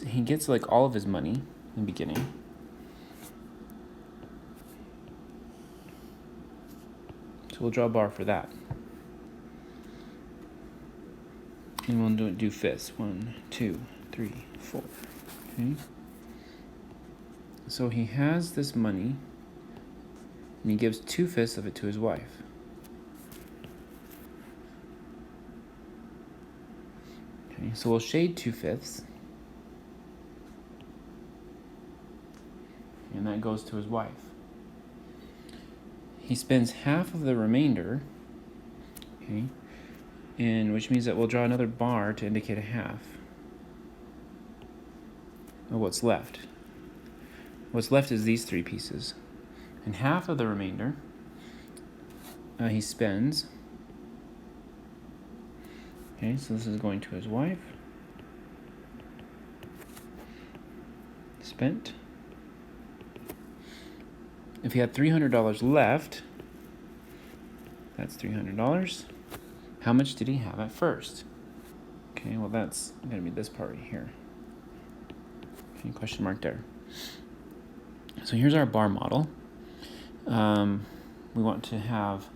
he gets like all of his money in the beginning. So we'll draw a bar for that. And we'll do fifths. 1, 2, 3, 4. Okay. So he has this money and he gives 2/5 of it to his wife. Okay, so we'll shade 2/5, and that goes to his wife. He spends half of the remainder, okay, and which means that we'll draw another bar to indicate a half of what's left. What's left is these 3 pieces, and half of the remainder he spends. Okay, so this is going to his wife. Spent. If he had $300 left, that's $300. How much did he have at first? Okay, well that's going to be this part right here. Okay, question mark there. So here's our bar model. We want to have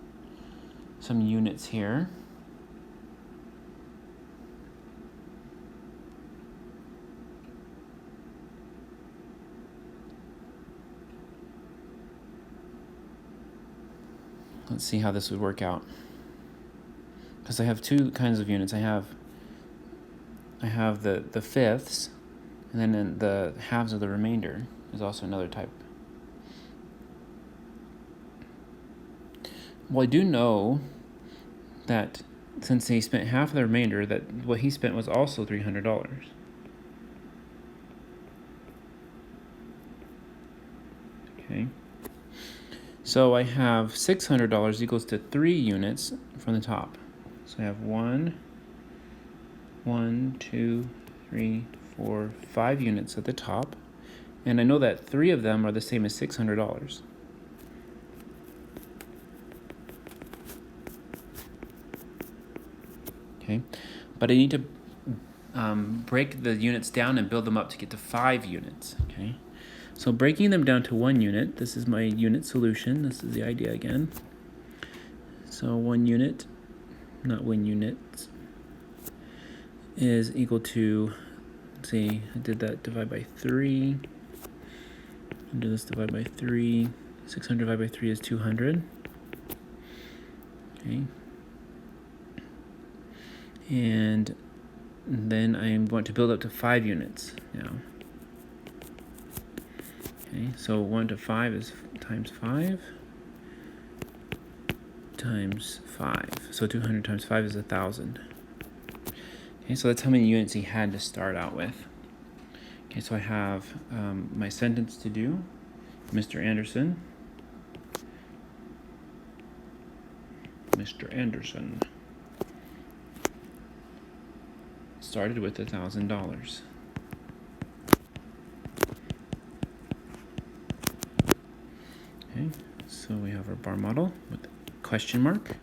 some units here. Let's see how this would work out. Because I have 2 kinds of units. I have the fifths, and then in the halves of the remainder is also another type. Well, I do know that since he spent half of the remainder, that what he spent was also $300. Okay. So I have $600 equals to 3 units from the top. So I have 1, 2, 3, 4, 5 units at the top. And I know that 3 of them are the same as $600. Okay, but I need to break the units down and build them up to get to 5 units. Okay, so breaking them down to 1 unit, this is my unit solution. This is the idea again. So 1 unit, not 1 units, is equal to, let's see, I did that divide by 3. I'll do this divide by 3. 600 divided by 3 is 200. Okay. And then I'm going to build up to 5 units now. Okay, so 1 to 5 is times 5 times 5. So 200 times 5 is 1,000. Okay, so that's how many units he had to start out with. Okay, so I have my sentence to do. Mr. Anderson started with $1,000. Okay, so we have our bar model with question mark,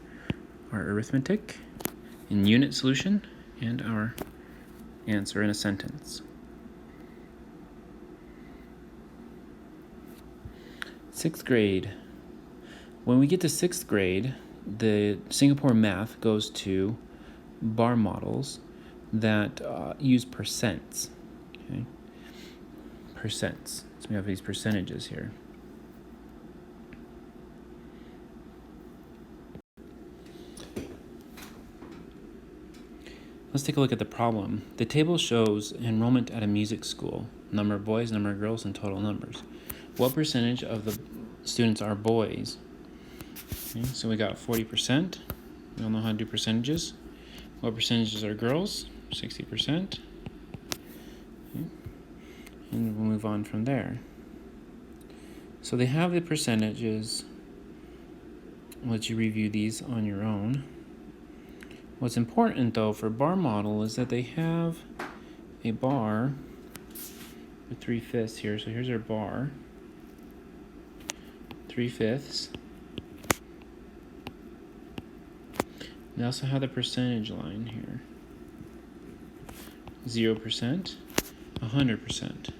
our arithmetic, in unit solution, and our answer in a sentence. 6th grade. When we get to 6th grade, the Singapore math goes to bar models that use percents. Okay, percents. So we have these percentages here. Let's take a look at the problem. The table shows enrollment at a music school, number of boys, number of girls, and total numbers. What percentage of the students are boys? Okay, so we got 40%. We all know how to do percentages. What percentages are girls? 60%. Okay. And we'll move on from there. So they have the percentages. I'll let you review these on your own. What's important though for bar model is that they have a bar with 3/5 here. So here's our bar. 3/5. They also have the percentage line here. 0%, 100%.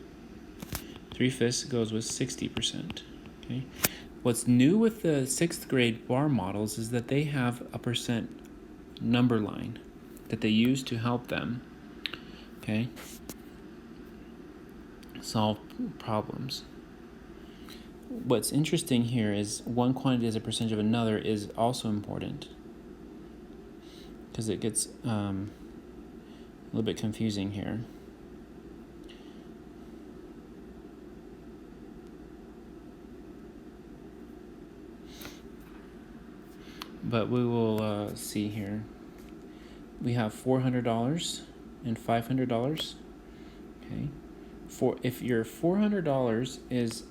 3/5 goes with 60%. Okay. What's new with the 6th grade bar models is that they have a percent number line that they use to help them, okay, solve problems. What's interesting here is one quantity as a percentage of another is also important because it gets a little bit confusing here. But we will see here. We have $400 and $500. Okay, if your $400 is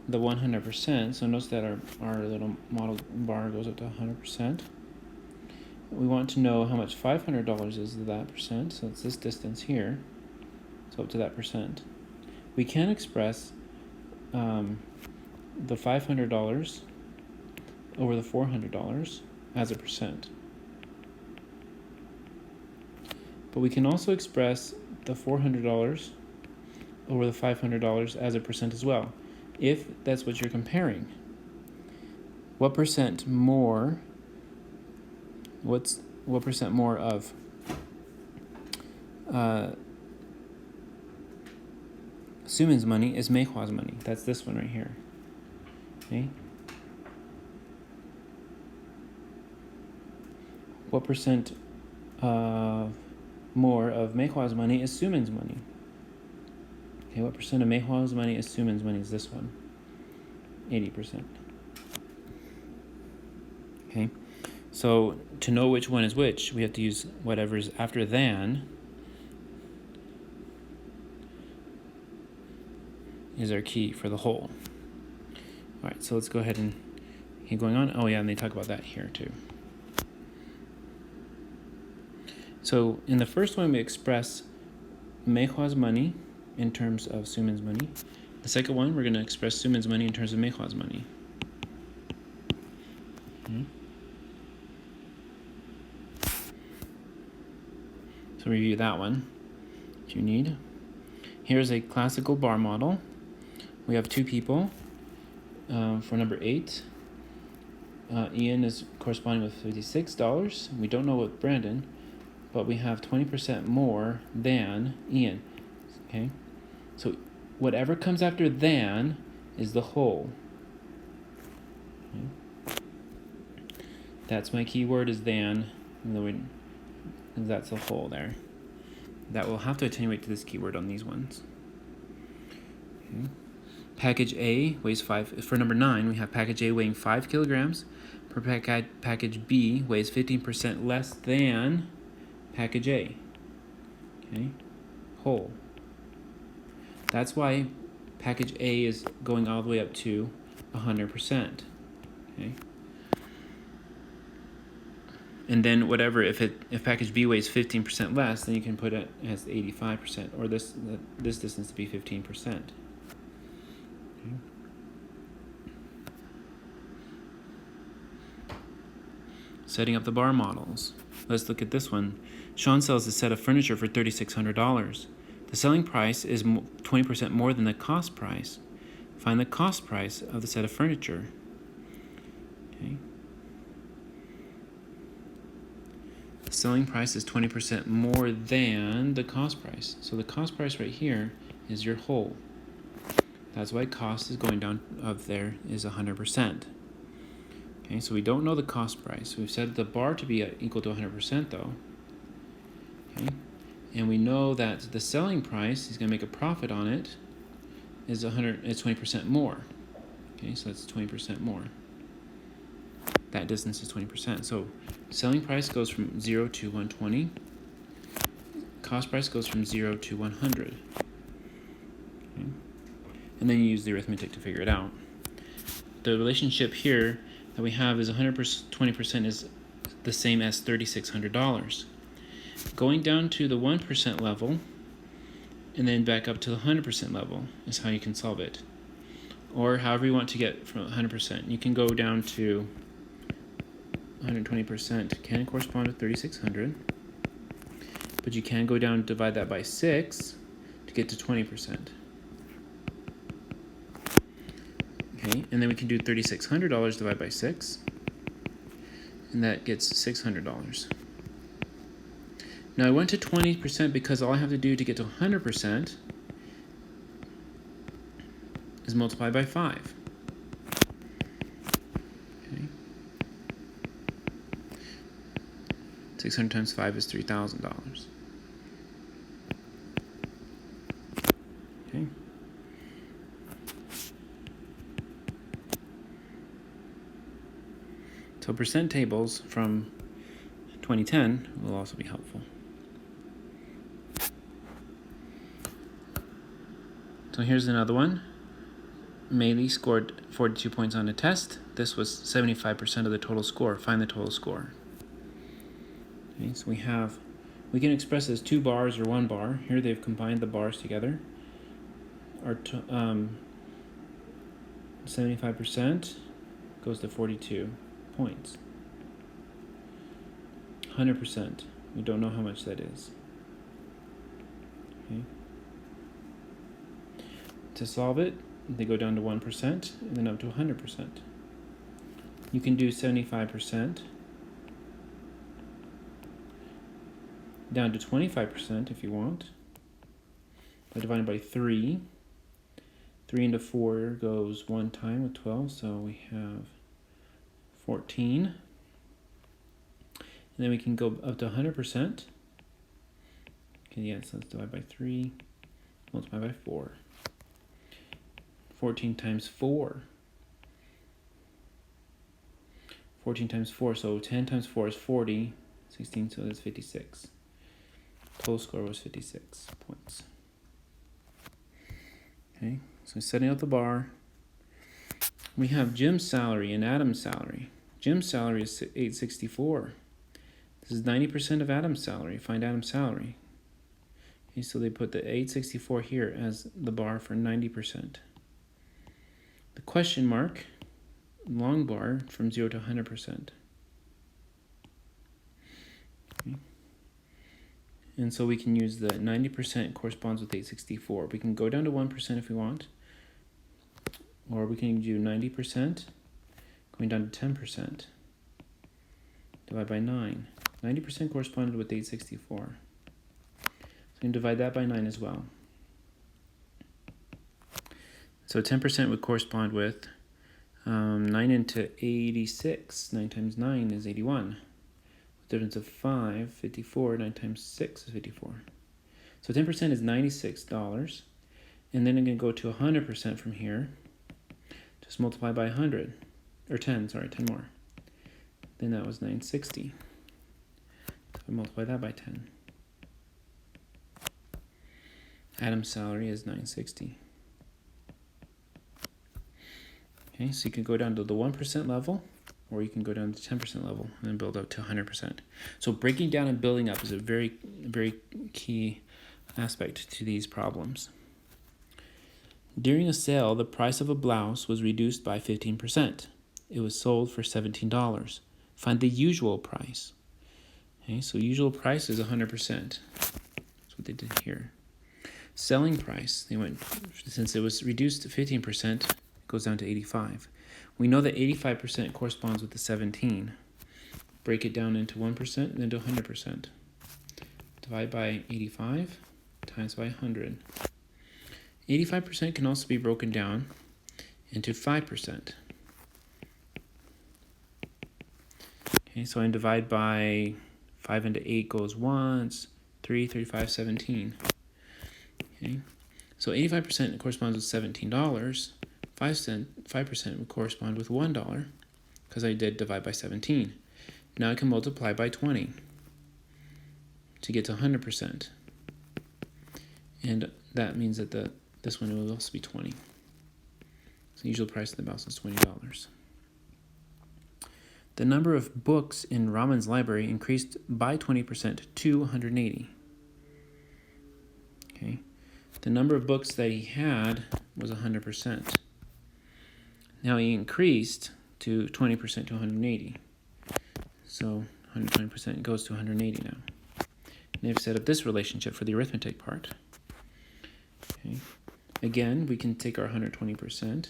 the 100%, so notice that our little model bar goes up to 100%. We want to know how much $500 is of that percent, so it's this distance here, so up to that percent. We can express the $500 over the $400 as a percent. But we can also express the $400 over the $500 as a percent as well, if that's what you're comparing. What percent more, what percent more of Sumin's money is Mei Hua's money? That's this one right here. Okay. What percent more of Mei Hua's money is Sumin's money? Okay, what percent of Mei Hua's money is Sumin's money is this one? 80%. Okay, so to know which one is which, we have to use whatever's after than is our key for the whole. All right, so let's go ahead and keep going on. Oh yeah, and they talk about that here too. So in the first one, we express Meihua's money in terms of Sumin's money. The second one, we're going to express Sumin's money in terms of Meihua's money. So review that one if you need. Here's a classical bar model. We have two people. For number 8, Ian is corresponding with $56. We don't know what Brandon, but we have 20% more than Ian. Okay, so whatever comes after than is the whole. Okay. That's my keyword is than, that's the whole there. That will have to attenuate to this keyword on these ones. Okay. Package A weighs 5. For number 9, we have package A weighing 5 kilograms. Per package B weighs 15% less than package A. Okay, whole. That's why package A is going all the way up to 100%. Okay. And then whatever, if package B weighs 15% less, then you can put it as 85%, or this distance to be 15%. Okay. Setting up the bar models. Let's look at this one. Sean sells a set of furniture for $3,600. The selling price is 20% more than the cost price. Find the cost price of the set of furniture. Okay. The selling price is 20% more than the cost price. So the cost price right here is your whole. That's why cost is going down of there is 100%. Okay, so we don't know the cost price. We've set the bar to be equal to 100% though. Okay, and we know that the selling price, he's going to make a profit on it, is 20% more. Okay, so that's 20% more. That distance is 20%. So selling price goes from 0 to 120. Cost price goes from 0 to 100. Okay. And then you use the arithmetic to figure it out. The relationship here that we have is 120% is the same as $3,600. Going down to the 1% level and then back up to the 100% level is how you can solve it. Or however you want to get from 100%. You can go down to 120% can correspond to 3,600, but you can go down and divide that by 6 to get to 20%. Okay, and then we can do $3,600 divided by 6, and that gets $600. Now I went to 20% because all I have to do to get to 100% is multiply by 5. Okay. 600 times 5 is $3,000. Okay. So percent tables from 2010 will also be helpful. So here's another one. Maylee scored 42 points on a test. This was 75% of the total score. Find the total score. Okay, so we can express as 2 bars or 1 bar. Here they've combined the bars together. Our 75% goes to 42 points. 100%, we don't know how much that is. Okay. To solve it, they go down to 1% and then up to 100%. You can do 75% down to 25% if you want, by dividing by 3. 3 into 4 goes 1 time with 12, so we have 14. And then we can go up to 100%. Okay, yes, let's divide by 3, multiply by 4. 14 times 4. 14 times 4, so 10 times 4 is 40. 16, so that's 56. Total score was 56 points. Okay, so setting out the bar. We have Jim's salary and Adam's salary. Jim's salary is $864. This is 90% of Adam's salary. Find Adam's salary. Okay, so they put the $864 here as the bar for 90%. The question mark, long bar from 0 to 100%. Okay. And so we can use the 90% corresponds with 864. We can go down to 1% if we want. Or we can do 90% going down to 10%. Divide by 9. 90% corresponded with 864. So we can divide that by 9 as well. So 10% would correspond with 9 into 86. 9 times 9 is 81. With a difference of 5, 54. 9 times 6 is 54. So 10% is $96. And then I'm going to go to 100% from here. Just multiply by 100. Or 10, sorry, 10 more. Then that was 960. So I multiply that by 10. Adam's salary is 960. Okay, so you can go down to the 1% level, or you can go down to 10% level and then build up to 100%. So breaking down and building up is a very, very key aspect to these problems. During a sale, the price of a blouse was reduced by 15%. It was sold for $17. Find the usual price. Okay, so usual price is 100%. That's what they did here. Selling price, they went, since it was reduced to 15%, it goes down to 85. We know that 85% corresponds with the 17. Break it down into 1% and then to 100%. Divide by 85 times by 100. 85% can also be broken down into 5%. Okay, so I divide by 5 into 8 goes once, 3, 35, 17. Okay, so 85% corresponds with $17. 5% would correspond with $1 because I did divide by 17. Now I can multiply by 20 to get to 100%. And that means that this one will also be 20. So the usual price of the mouse is $20. The number of books in Raman's library increased by 20% to 180. Okay. The number of books that he had was 100%. Now he increased to 20% to 180. So 120% goes to 180 now. And they've set up this relationship for the arithmetic part. Okay. Again, we can take our 120%,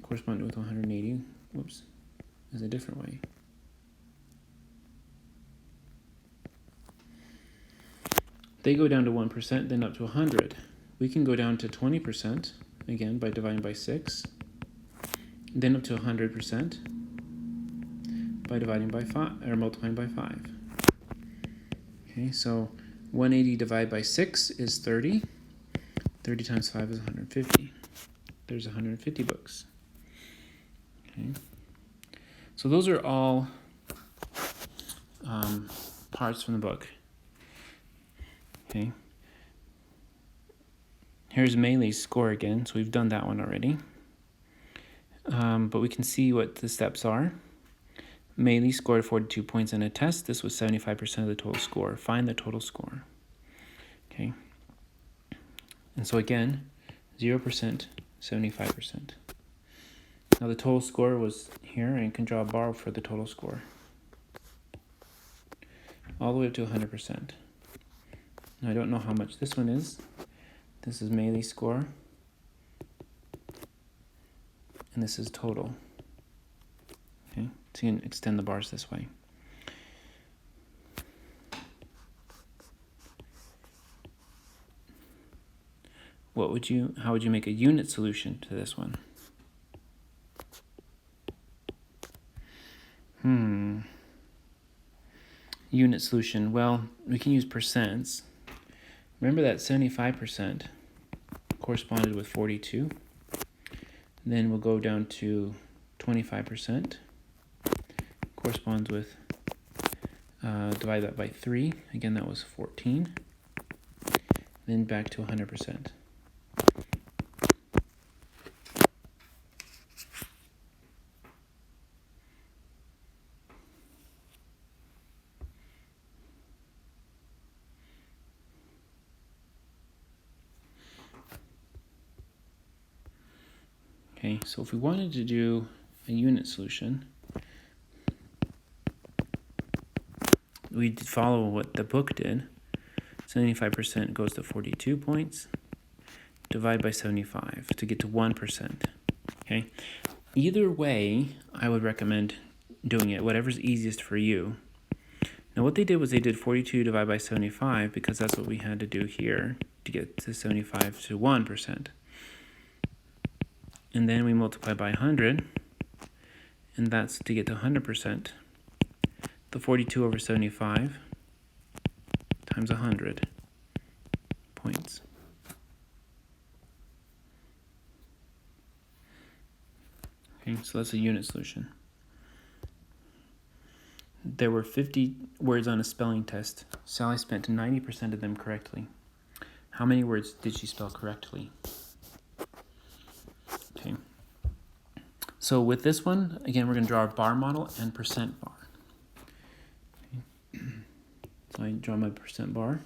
corresponding with 180, whoops, as a different way. They go down to 1%, then up to 100. We can go down to 20%, again, by dividing by 6, then up to 100% by dividing by 5, or multiplying by 5. Okay, so 180 divided by 6 is 30. 30 times 5 is 150. There's 150 books. Okay. So those are all parts from the book. Okay. Here's Maylee's score again. So we've done that one already. But we can see what the steps are. Maylee scored 42 points in a test. This was 75% of the total score. Find the total score. Okay. And so again, 0%, 75%. Now the total score was here, and you can draw a bar for the total score. All the way up to 100%. Now I don't know how much this one is. This is Maylee's score. And this is total. Okay, so you can extend the bars this way. How would you make a unit solution to this one? Unit solution. Well, we can use percents. Remember that 75% corresponded with 42. Then we'll go down to 25%. corresponds with, divide that by 3. Again, that was 14. Then back to 100%. Okay, so if we wanted to do a unit solution, we'd follow what the book did. 75% goes to 42 points. Divide by 75 to get to 1%. Okay, either way, I would recommend doing it, whatever's easiest for you. Now what they did was they did 42 divided by 75 because that's what we had to do here to get to 75 to 1%. And then we multiply by 100, and that's to get to 100%. The 42 over 75 times 100 points. Okay, so that's a unit solution. There were 50 words on a spelling test. Sally spent 90% of them correctly. How many words did she spell correctly? Okay. So with this one, again, we're going to draw our bar model and percent bar. Okay. So I draw my percent bar.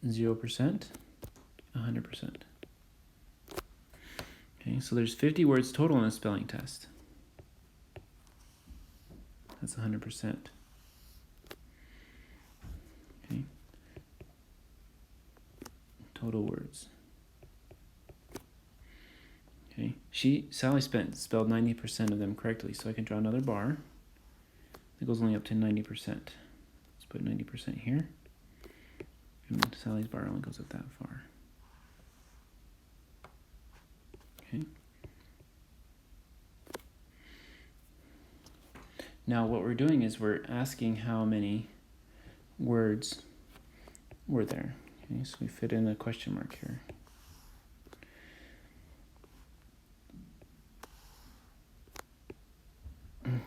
0%, 100%. Okay, so there's 50 words total in a spelling test. That's 100%. Okay. Total words. Okay. Sally spelled 90% of them correctly, so I can draw another bar that goes only up to 90%. Let's put 90% here. And Sally's bar only goes up that far. Okay. Now what we're doing is we're asking how many words were there. Okay, so we fit in a question mark here.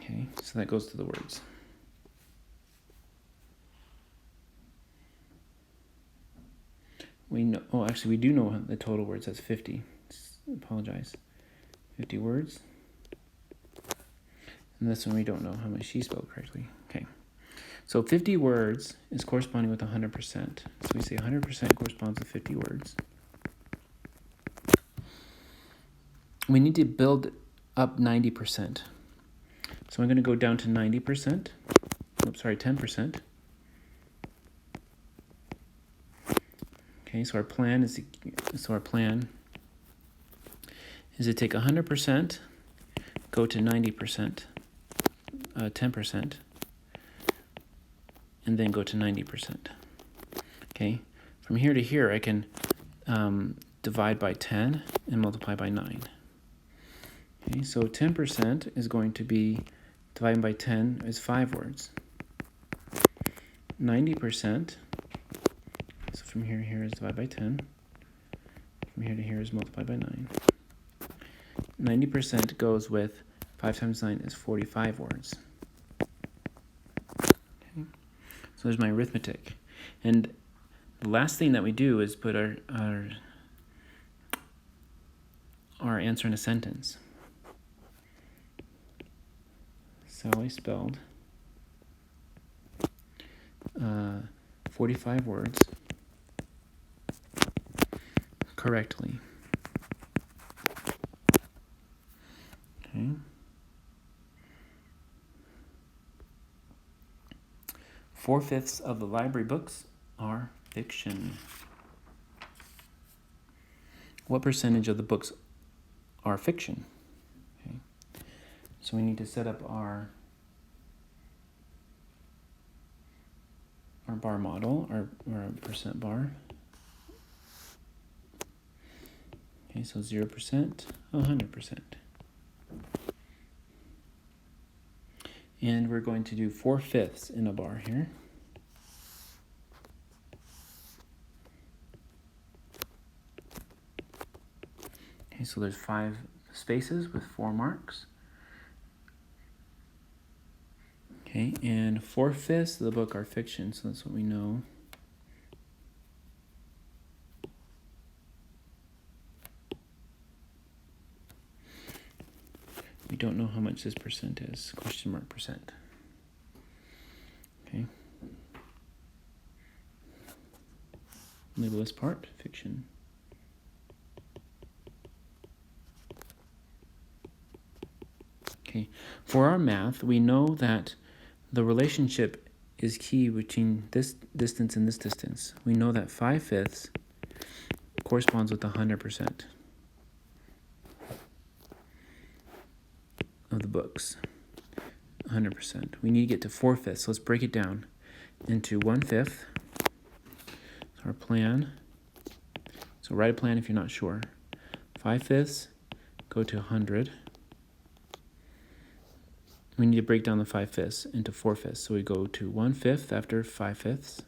Okay, so that goes to the words. We know, oh, actually we do know the total words, that's 50. Apologize. 50 words. And this one we don't know how much she spelled correctly. Okay. So 50 words is corresponding with 100%. So we say 100% corresponds to 50 words. We need to build up 90%. So I'm going to go down to 90%. Oops, sorry, 10%. Okay, so our plan is to take 100%, go to 90%, 10%, and then go to 90%. Okay, from here to here, I can divide by 10 and multiply by 9. Okay, so 10% is going to be, dividing by 10 is 5 words. 90%, so from here to here is divided by 10. From here to here is multiplied by 9. 90% goes with 5 times 9 is 45 words. Okay. So there's my arithmetic. And the last thing that we do is put our answer in a sentence. Sally spelled 45 words correctly. Okay. 4/5 of the library books are fiction. What percentage of the books are fiction? Okay. So we need to set up our bar model, our percent bar. Okay, so 0%, 100%. And we're going to do 4/5 in a bar here. Okay, so there's 5 spaces with 4 marks. Okay, and 4/5 of the book are fiction, so that's what we know. We don't know how much this percent is, question mark percent. Okay. Label this part, fiction. Okay, for our math, we know that the relationship is key between this distance and this distance. We know that 5/5 corresponds with 100% of the books. 100%. We need to get to 4/5, so let's break it down into 1/5. So our plan, so write a plan if you're not sure. 5/5 go to 100. We need to break down the 5/5 into 4/5. So we go to 1/5 after 5/5.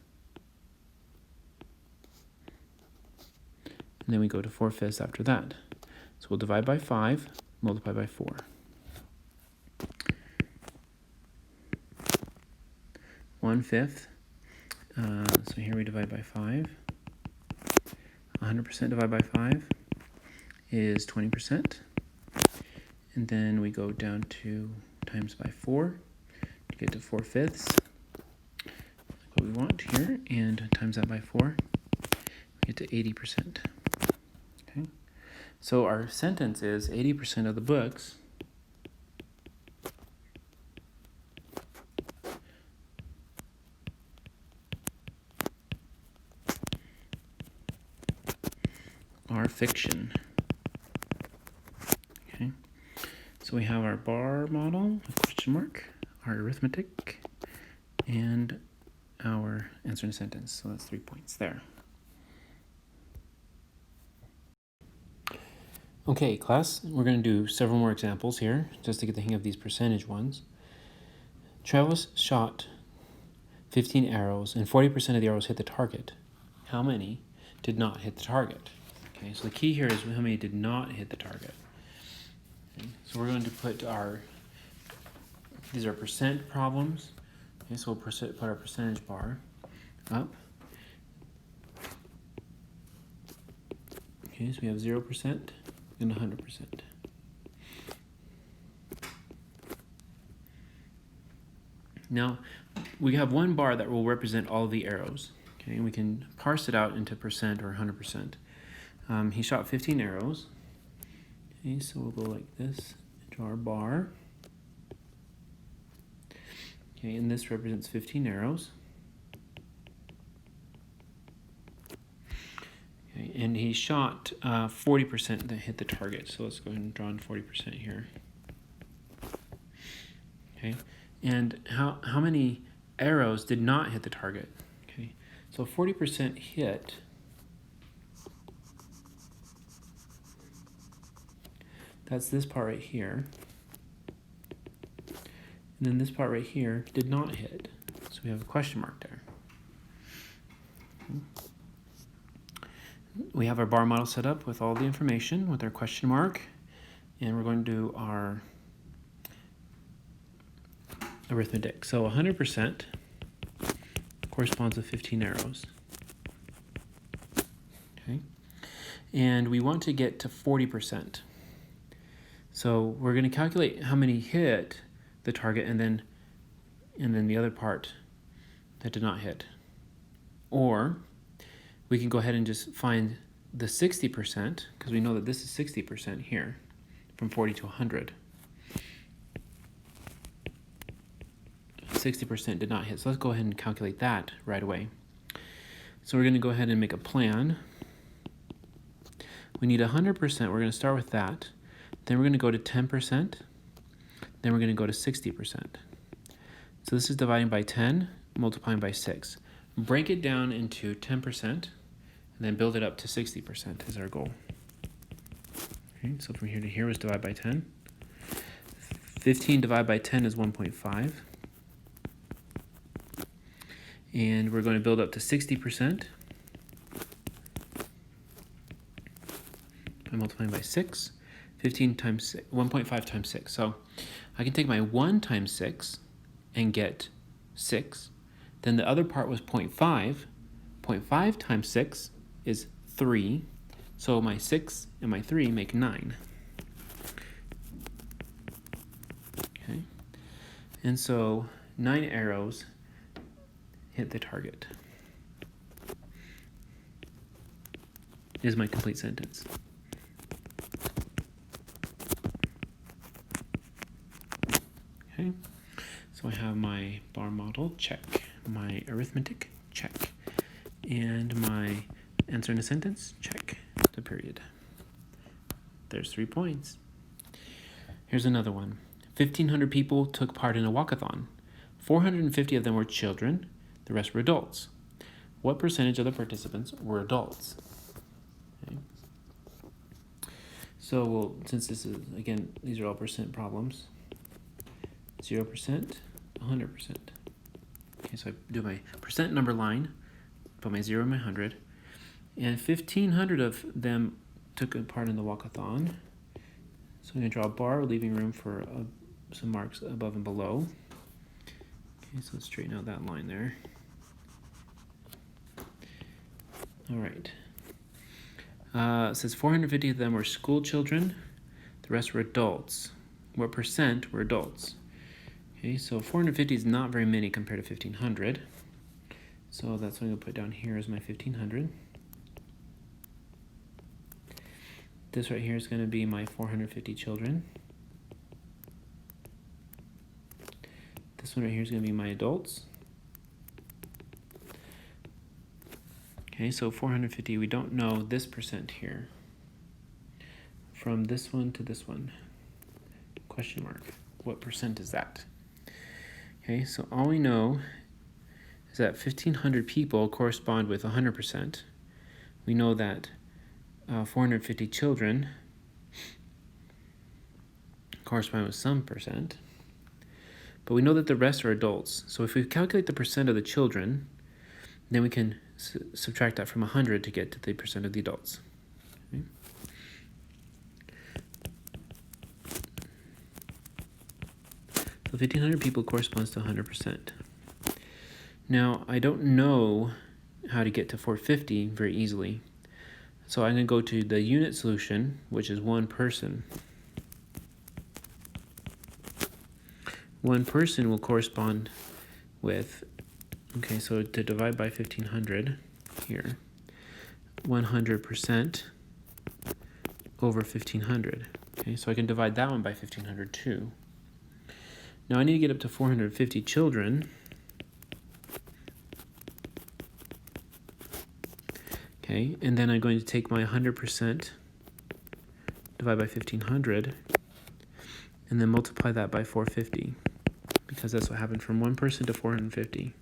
And then we go to 4/5 after that. So we'll divide by 5, multiply by 4. 1/5. So here we divide by 5. 100% divided by 5 is 20%. And then we go down to times by 4 to get to 4/5. Like what we want here, and times that by 4, we get to 80%. Okay, so our sentence is 80% of the books are fiction. Okay, so we have our bar model, a question mark, our arithmetic, and our answer in a sentence. So that's 3 points there. Okay, class, we're going to do several more examples here just to get the hang of these percentage ones. Travis shot 15 arrows and 40% of the arrows hit the target. How many did not hit the target? Okay, so the key here is how many did not hit the target. Okay, so we're going to put these are percent problems. Okay, so we'll put our percentage bar up. Okay, so we have 0% and 100%. Now, we have one bar that will represent all of the arrows. Okay, and we can parse it out into percent or 100%. He shot 15 arrows. Okay, so we'll go like this, draw our bar. Okay, and this represents 15 arrows. Okay, and he shot 40% that hit the target. So let's go ahead and draw in 40% here. Okay, and how many arrows did not hit the target? Okay, so 40% hit. That's this part right here. And then this part right here did not hit. So we have a question mark there. We have our bar model set up with all the information with our question mark. And we're going to do our arithmetic. So 100% corresponds to 15 arrows. Okay. And we want to get to 40%. So we're going to calculate how many hit the target and then the other part that did not hit. Or we can go ahead and just find the 60% because we know that this is 60% here from 40 to 100. 60% did not hit. So let's go ahead and calculate that right away. So we're going to go ahead and make a plan. We need 100%. We're going to start with that. Then we're going to go to 10%. Then we're going to go to 60%. So this is dividing by 10, multiplying by 6. Break it down into 10%, and then build it up to 60% is our goal. Okay, so from here to here was divide by 10. 15 divided by 10 is 1.5. And we're going to build up to 60% by multiplying by 6. 15 times 1.5 times 6. So I can take my 1 times 6 and get 6. Then the other part was 0.5. 0.5 times 6 is 3. So my 6 and my 3 make 9. Okay. And so 9 arrows hit the target. Is my complete sentence. Okay. So I have my bar model, check. My arithmetic, check. And my answer in a sentence, check. The period. There's 3 points. Here's another one. 1,500 people took part in a walkathon. 450 of them were children. The rest were adults. What percentage of the participants were adults? Okay. So since this is, again, these are all percent problems. 0%, 100%. Okay, so I do my percent number line, put my 0 and my 100. And 1,500 of them took a part in the walkathon. So I'm going to draw a bar, leaving room for some marks above and below. Okay, so let's straighten out that line there. All right. It says 450 of them were school children. The rest were adults. What percent were adults? Okay, so 450 is not very many compared to 1,500. So that's what I'm going to put down here as my 1,500. This right here is going to be my 450 children. This one right here is going to be my adults. Okay, so 450, we don't know this percent here. From this one to this one, question mark. What percent is that? Okay, so all we know is that 1,500 people correspond with 100%. We know that 450 children correspond with some percent. But we know that the rest are adults. So if we calculate the percent of the children, then we can subtract that from 100 to get to the percent of the adults. Okay. So 1,500 people corresponds to 100%. Now, I don't know how to get to 450 very easily. So I'm going to go to the unit solution, which is one person. One person will correspond with, okay, so to divide by 1,500 here, 100% over 1,500. Okay, so I can divide that one by 1,500 too. Now I need to get up to 450 children. Okay, and then I'm going to take my 100%, divide by 1,500, and then multiply that by 450, because that's what happened from one person to 450.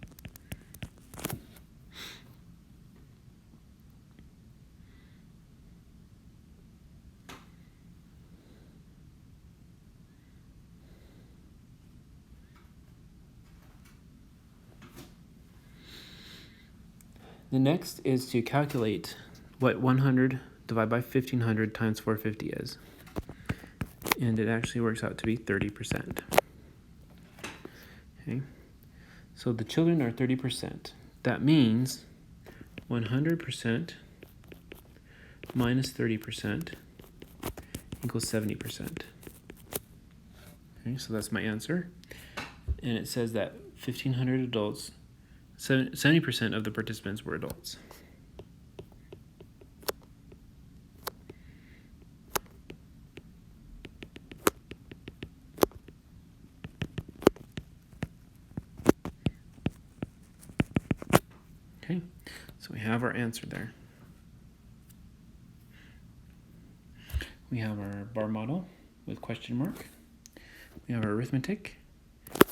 The next is to calculate what 100 divided by 1,500 times 450 is. And it actually works out to be 30%. Okay, so the children are 30%. That means 100% minus 30% equals 70%. Okay, so that's my answer. And it says that 1,500 adults, 70% of the participants were adults. Okay, so we have our answer there. We have our bar model with question mark. We have our arithmetic,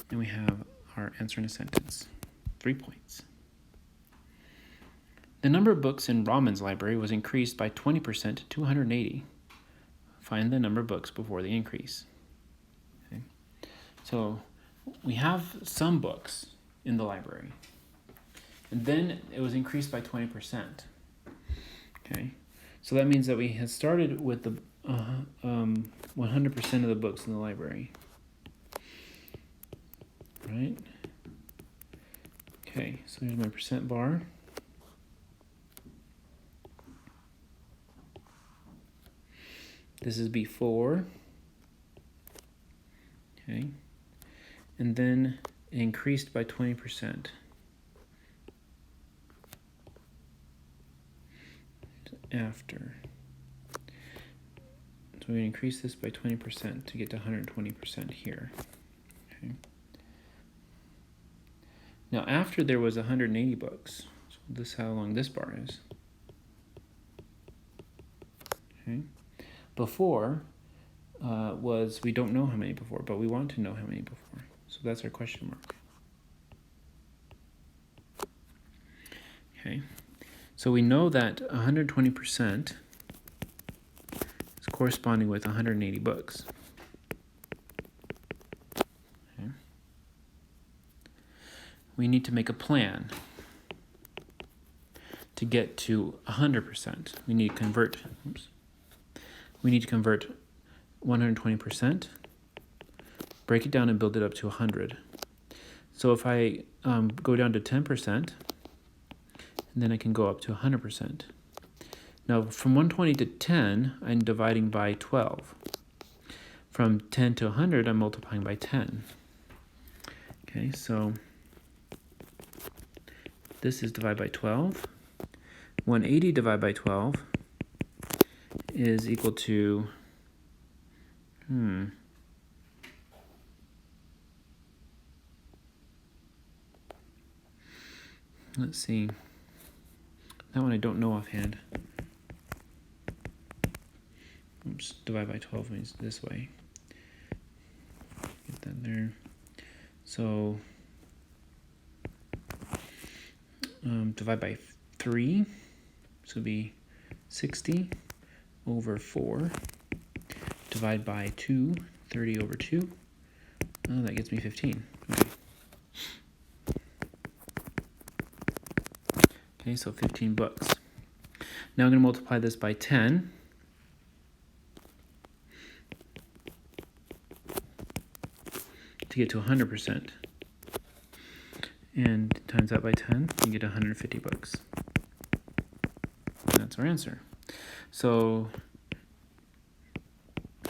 and we have our answer in a sentence. 3 points. The number of books in Rahman's library was increased by 20% to 280. Find the number of books before the increase. Okay. So we have some books in the library, and then it was increased by 20%. Okay, so that means that we had started with the 100% of the books in the library. right? Okay, so here's my percent bar. This is before. Okay. And then it increased by 20%. After. So we increase this by 20% to get to 120% here. Okay. Now after there was 180 books. So this is how long this bar is. Okay. Before was we don't know how many before, but we want to know how many before. So that's our question mark. Okay. So we know that 120% is corresponding with 180 books. Okay. We need to make a plan to get to 100%. We need to convert. We need to convert 120%, break it down and build it up to 100. So if I go down to 10%, and then I can go up to 100%. Now from 120 to 10, I'm dividing by 12. From 10 to 100, I'm multiplying by 10. Okay, so this is divided by 12. 180 divided by 12 is equal to, let's see. That one I don't know offhand. Oops, divide by 12 means this way. Get that there. So, divide by 3. So it'll be 60 over 4. Divide by 2, 30 over 2. Oh, that gets me 15. Okay. Okay, so 15 books. Now I'm going to multiply this by 10. To get to 100%. And times that by 10, you get 150 books. And that's our answer. So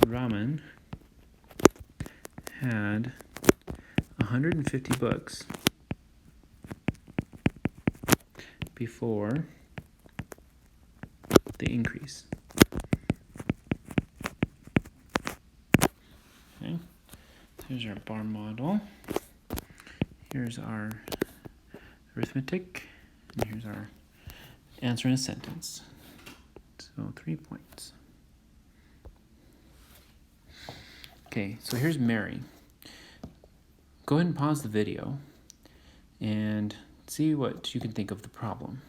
Raman had 150 books before the increase. Okay, here's our bar model. Here's our arithmetic, and here's our answer in a sentence. So 3 points. Okay, so here's Mary. Go ahead and pause the video and see what you can think of the problem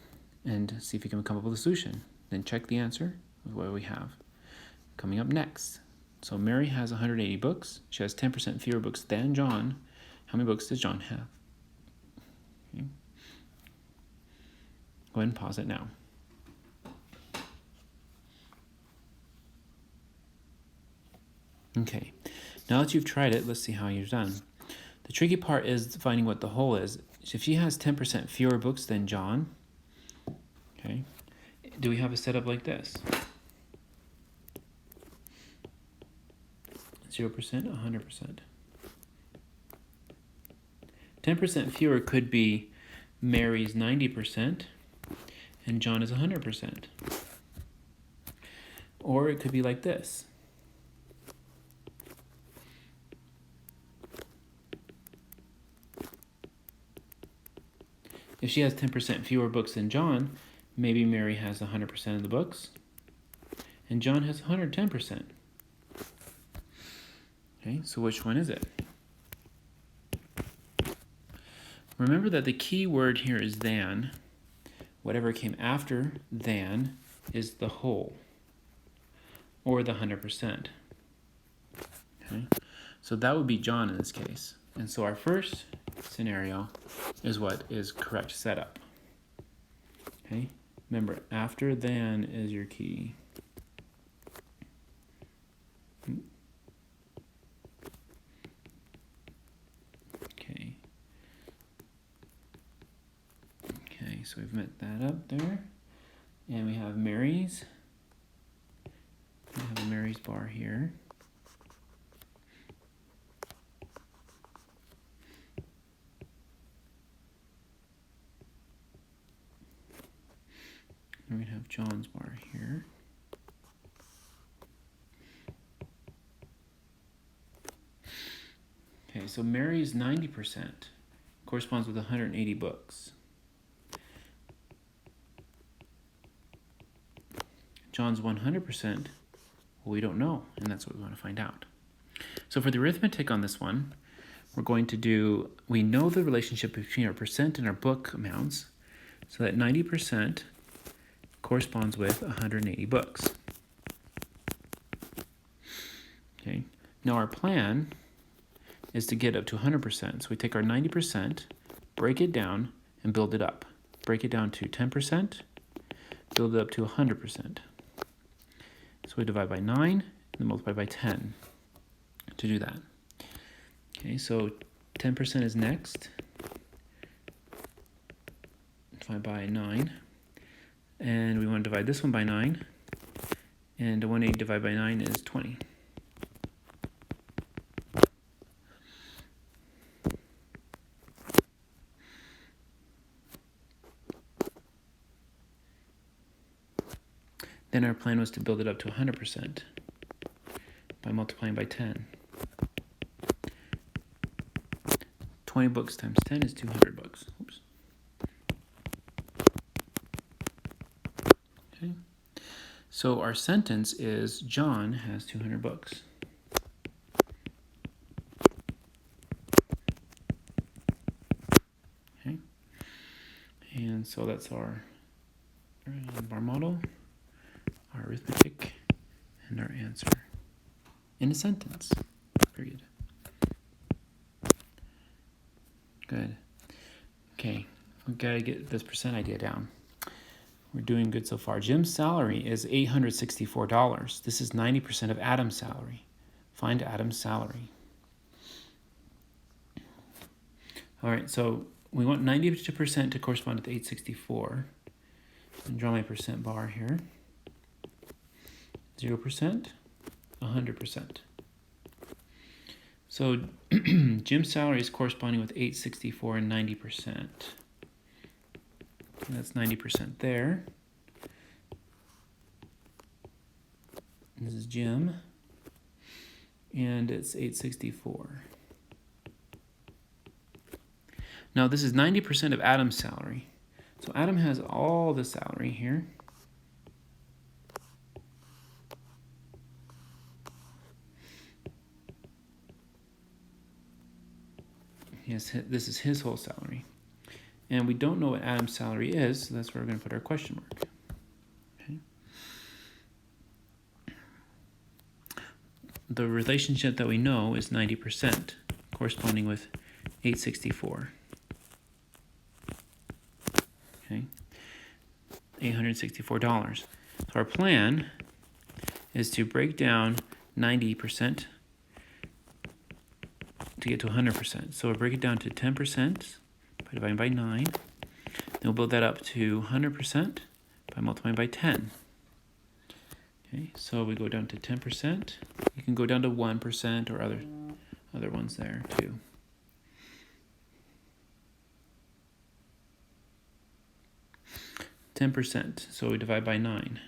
and see if you can come up with a solution. Then check the answer with what we have. Coming up next. So Mary has 180 books. She has 10% fewer books than John. How many books does John have? Okay. Go ahead and pause it now. Okay, now that you've tried it, let's see how you've done. The tricky part is finding what the whole is. If she has 10% fewer books than John, okay, do we have a setup like this? 0%, 100%. 10% fewer could be Mary's 90% and John is 100%. Or it could be like this. If she has 10% fewer books than John, maybe Mary has 100% of the books, and John has 110%. Okay, so which one is it? Remember that the key word here is than. Whatever came after than is the whole, or the 100%. Okay, so that would be John in this case. And so our first scenario is what is correct setup. Okay, remember after than is your key. Okay, so we've met that up there. And we have Mary's. We have a Mary's bar here. And we have John's bar here. Okay, so Mary's 90% corresponds with 180 books. John's 100%, well, we don't know, and that's what we want to find out. So for the arithmetic on this one, we're going to do, we know the relationship between our percent and our book amounts, so that 90% corresponds with 180 books. Okay, now our plan is to get up to 100%. So we take our 90%, break it down, and build it up. Break it down to 10%, build it up to 100%. So we divide by 9, and then multiply by 10 to do that. Okay, so 10% is next. Divide by 9. And we want to divide this one by 9. And 180 divided by 9 is 20. Then our plan was to build it up to 100% by multiplying by 10. 20 books times 10 is 200 books. Oops. Okay. So our sentence is John has 200 books. Okay. And so that's our model, our arithmetic, and our answer in a sentence, period. Good. Okay, we've got to get this percent idea down. We're doing good so far. Jim's salary is $864. This is 90% of Adam's salary. Find Adam's salary. All right, so we want 90% to correspond with 864. And draw my percent bar here. 0%, 100%. So Jim's salary is corresponding with 864 and 90%. And that's 90% there. This is Jim. And it's 864. Now this is 90% of Adam's salary. So Adam has all the salary here. Yes, this is his whole salary. And we don't know what Adam's salary is, so that's where we're going to put our question mark. Okay. The relationship that we know is 90%, corresponding with 864. Okay. $864. So our plan is to break down 90% to get to 100%. So we'll break it down to 10% by dividing by 9. Then we'll build that up to 100% by multiplying by 10. Okay, so we go down to 10%. You can go down to 1% or other ones there too. %. So we divide by 9.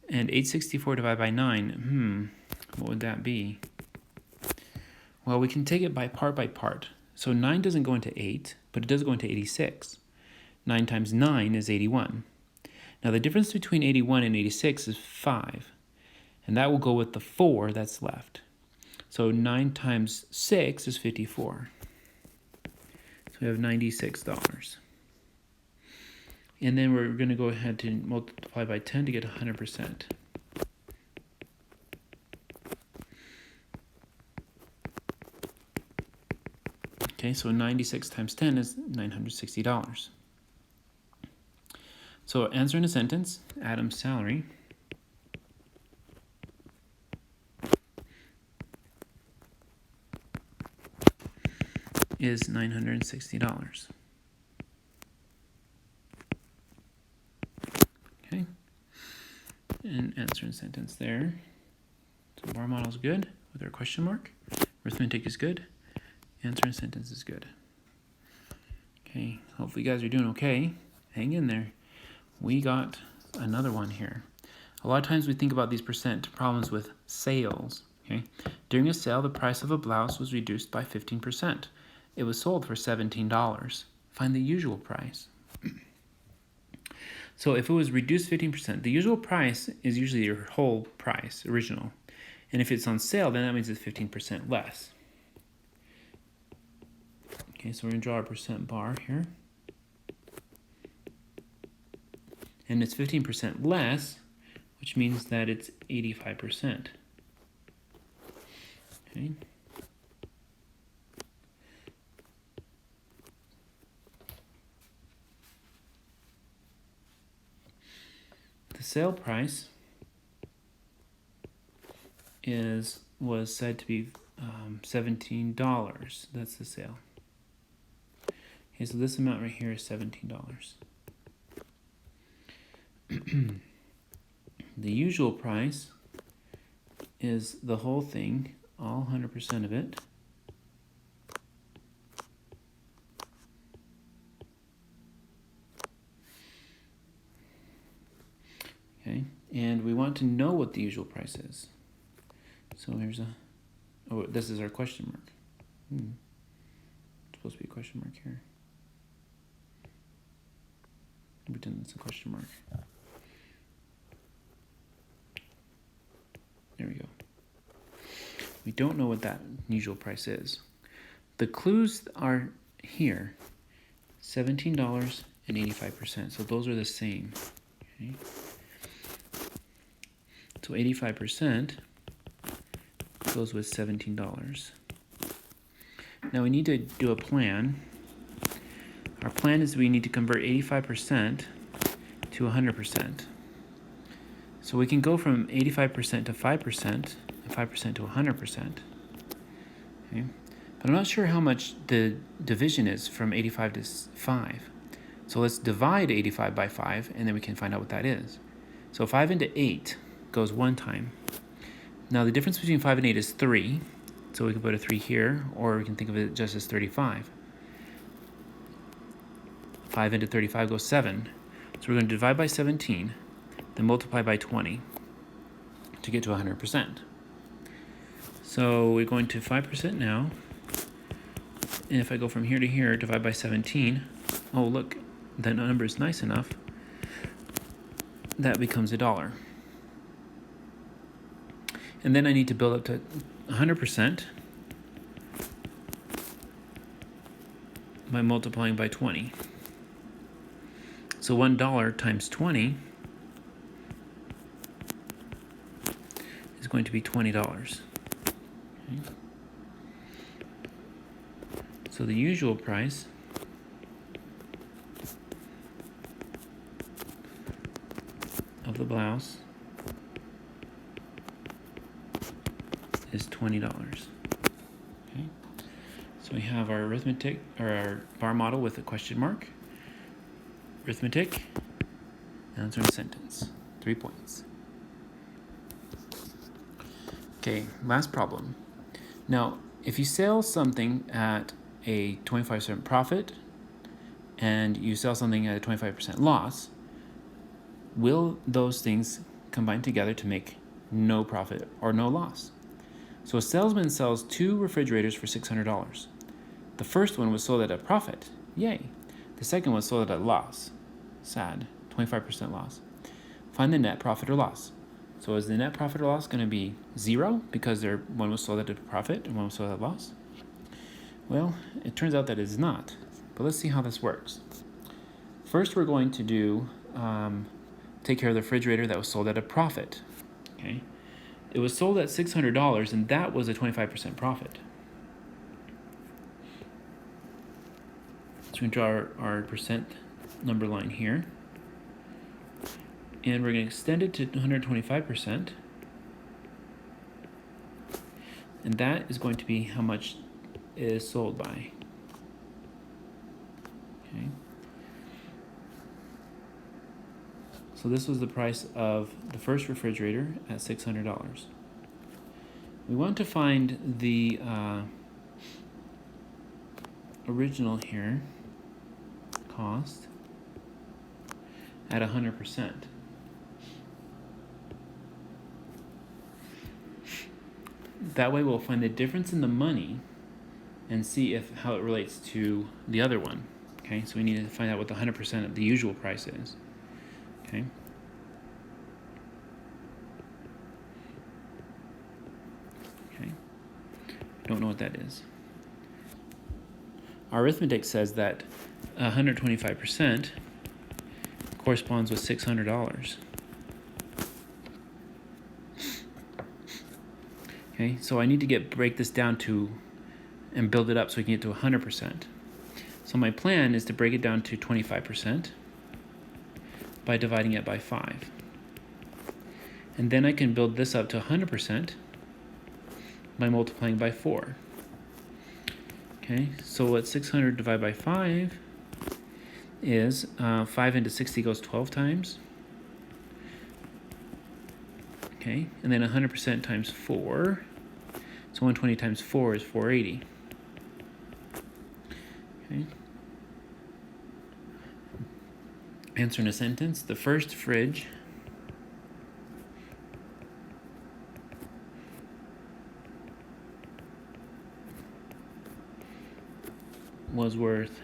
And 864 divided by 9, what would that be? Well, we can take it by part. So 9 doesn't go into 8, but it does go into 86. 9 times 9 is 81. Now the difference between 81 and 86 is 5. And that will go with the 4 that's left. So 9 times 6 is 54. So we have $96. And then we're going to go ahead to multiply by 10 to get 100%. Okay, so 96 times 10 is $960. So answer in a sentence, Adam's salary is $960. and answer and sentence there. So bar model is good with our question mark. Arithmetic is good. Answer and sentence is good. Okay, hopefully you guys are doing okay. Hang in there. We got another one here. A lot of times we think about these percent problems with sales. Okay, during a sale, the price of a blouse was reduced by 15%. It was sold for $17. Find the usual price. So if it was reduced 15%, the usual price is usually your whole price, original. And if it's on sale, then that means it's 15% less. Okay, so we're going to draw a percent bar here. And it's 15% less, which means that it's 85%. Okay. The sale price was said to be $17. That's the sale. Okay, so this amount right here is $17. The usual price is the whole thing, all 100% of it. Okay, and we want to know what the usual price is. So here's this is our question mark. It's supposed to be a question mark here. Pretend that's a question mark. There we go. We don't know what that usual price is. The clues are here. $17 and 85%. So those are the same. Okay. So 85% goes with $17. Now we need to do a plan. Our plan is we need to convert 85% to 100%. So we can go from 85% to 5%, and 5% to 100%. Okay? But I'm not sure how much the division is from 85 to 5. So let's divide 85 by 5, and then we can find out what that is. So 5 into 8 goes one time. Now the difference between 5 and 8 is 3. So we can put a 3 here, or we can think of it just as 35. 5 into 35 goes 7. So we're going to divide by 17, then multiply by 20 to get to 100%. So we're going to 5% now. And if I go from here to here, divide by 17, oh look, that number is nice enough. That becomes $1. And then I need to build up to 100% by multiplying by 20. So $1 times 20 is going to be $20. Okay. So the usual price of the blouse is $20. Okay. So we have our arithmetic, or our bar model with a question mark. Arithmetic, answer and sentence. 3 points. Okay, last problem. Now, if you sell something at a 25% profit and you sell something at a 25% loss, will those things combine together to make no profit or no loss? So a salesman sells 2 refrigerators for $600. The first one was sold at a profit. Yay. The second was sold at a loss. Sad. 25% loss. Find the net profit or loss. So is the net profit or loss going to be 0 because one was sold at a profit and one was sold at a loss? Well, it turns out that it is not. But let's see how this works. First, we're going to do take care of the refrigerator that was sold at a profit. Okay, it was sold at $600, and that was a 25% profit. So we draw our percent number line here, and we're going to extend it to 125%, and that is going to be how much it is sold by. Okay. So this was the price of the first refrigerator at $600. We want to find the original here cost at 100%. That way we'll find the difference in the money and see how it relates to the other one. Okay, so we need to find out what the 100% of the usual price is. Okay. Okay. Don't know what that is. Our arithmetic says that 125% corresponds with $600. Okay, so I need to break this down and build it up so we can get to 100%. So my plan is to break it down to 25% by dividing it by 5. And then I can build this up to 100% by multiplying by 4. Okay, so what 600 divided by 5 is 5 into 60 goes 12 times. Okay, and then 100% times 4. So 120 times 4 is 480. Okay. Answer in a sentence. The first fridge was worth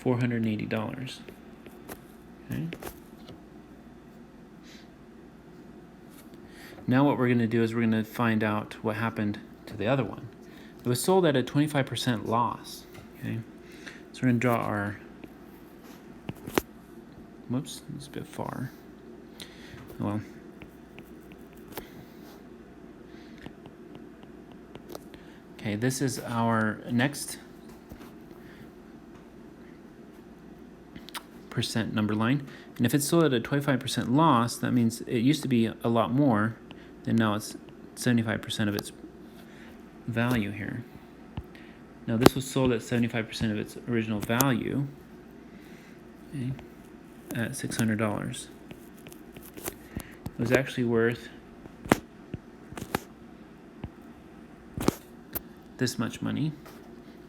$480. Okay. Now what we're going to do is we're going to find out what happened to the other one. It was sold at a 25% loss. Okay, so we're going to draw our. Whoops, it's a bit far. Well. Okay, this is our next percent number line. And if it's sold at a 25% loss, that means it used to be a lot more, and now it's 75% of its value here. Now this was sold at 75% of its original value, okay, at $600. It was actually worth this much money.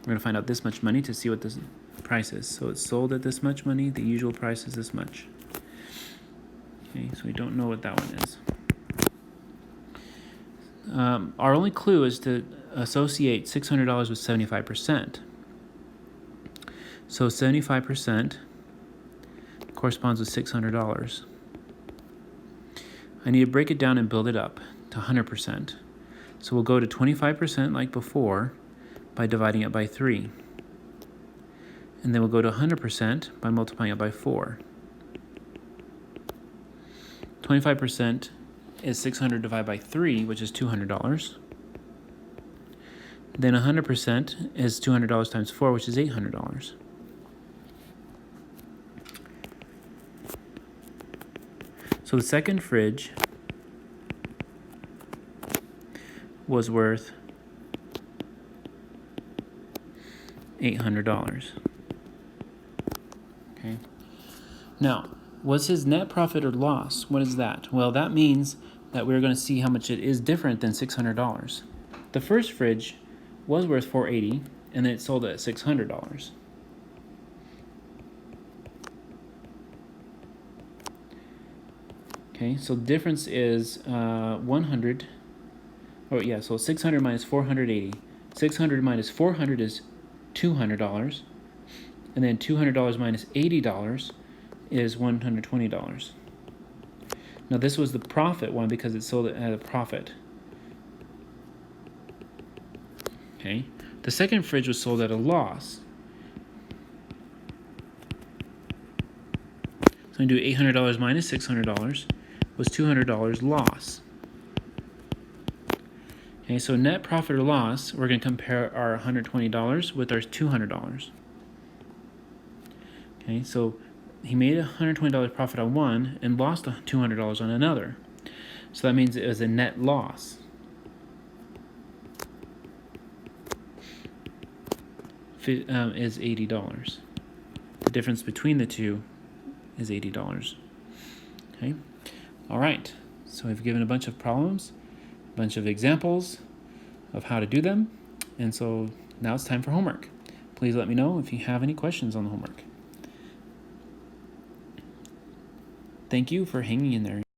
We're going to find out this much money to see what this price is. So it's sold at this much money. The usual price is this much. Okay, so we don't know what that one is. Our only clue is to associate $600 with 75%. So 75% corresponds with $600. I need to break it down and build it up to 100%. So we'll go to 25% like before by dividing it by 3. And then we'll go to 100% by multiplying it by 4. 25% is 600 divided by 3, which is $200. Then 100% is $200 times 4, which is $800. So the second fridge was worth $800. Okay. Now, what's his net profit or loss? What is that? Well, that means that we're going to see how much it is different than $600. The first fridge was worth $480, and then it sold at $600. Okay, so the difference is 100. Oh yeah, so 600 minus 480. 600 minus 400 is $200, and then $200 minus $80 is $120. Now this was the profit one because it sold it at a profit. Okay, the second fridge was sold at a loss. So I'm going to do $800 minus $600 was $200 loss. Okay, so net profit or loss, we're going to compare our $120 with our $200. Okay, so he made a $120 profit on one and lost $200 on another. So that means it was a net loss. Is $80. The difference between the two is $80. Okay. All right. So we've given a bunch of problems, a bunch of examples of how to do them. And so now it's time for homework. Please let me know if you have any questions on the homework. Thank you for hanging in there.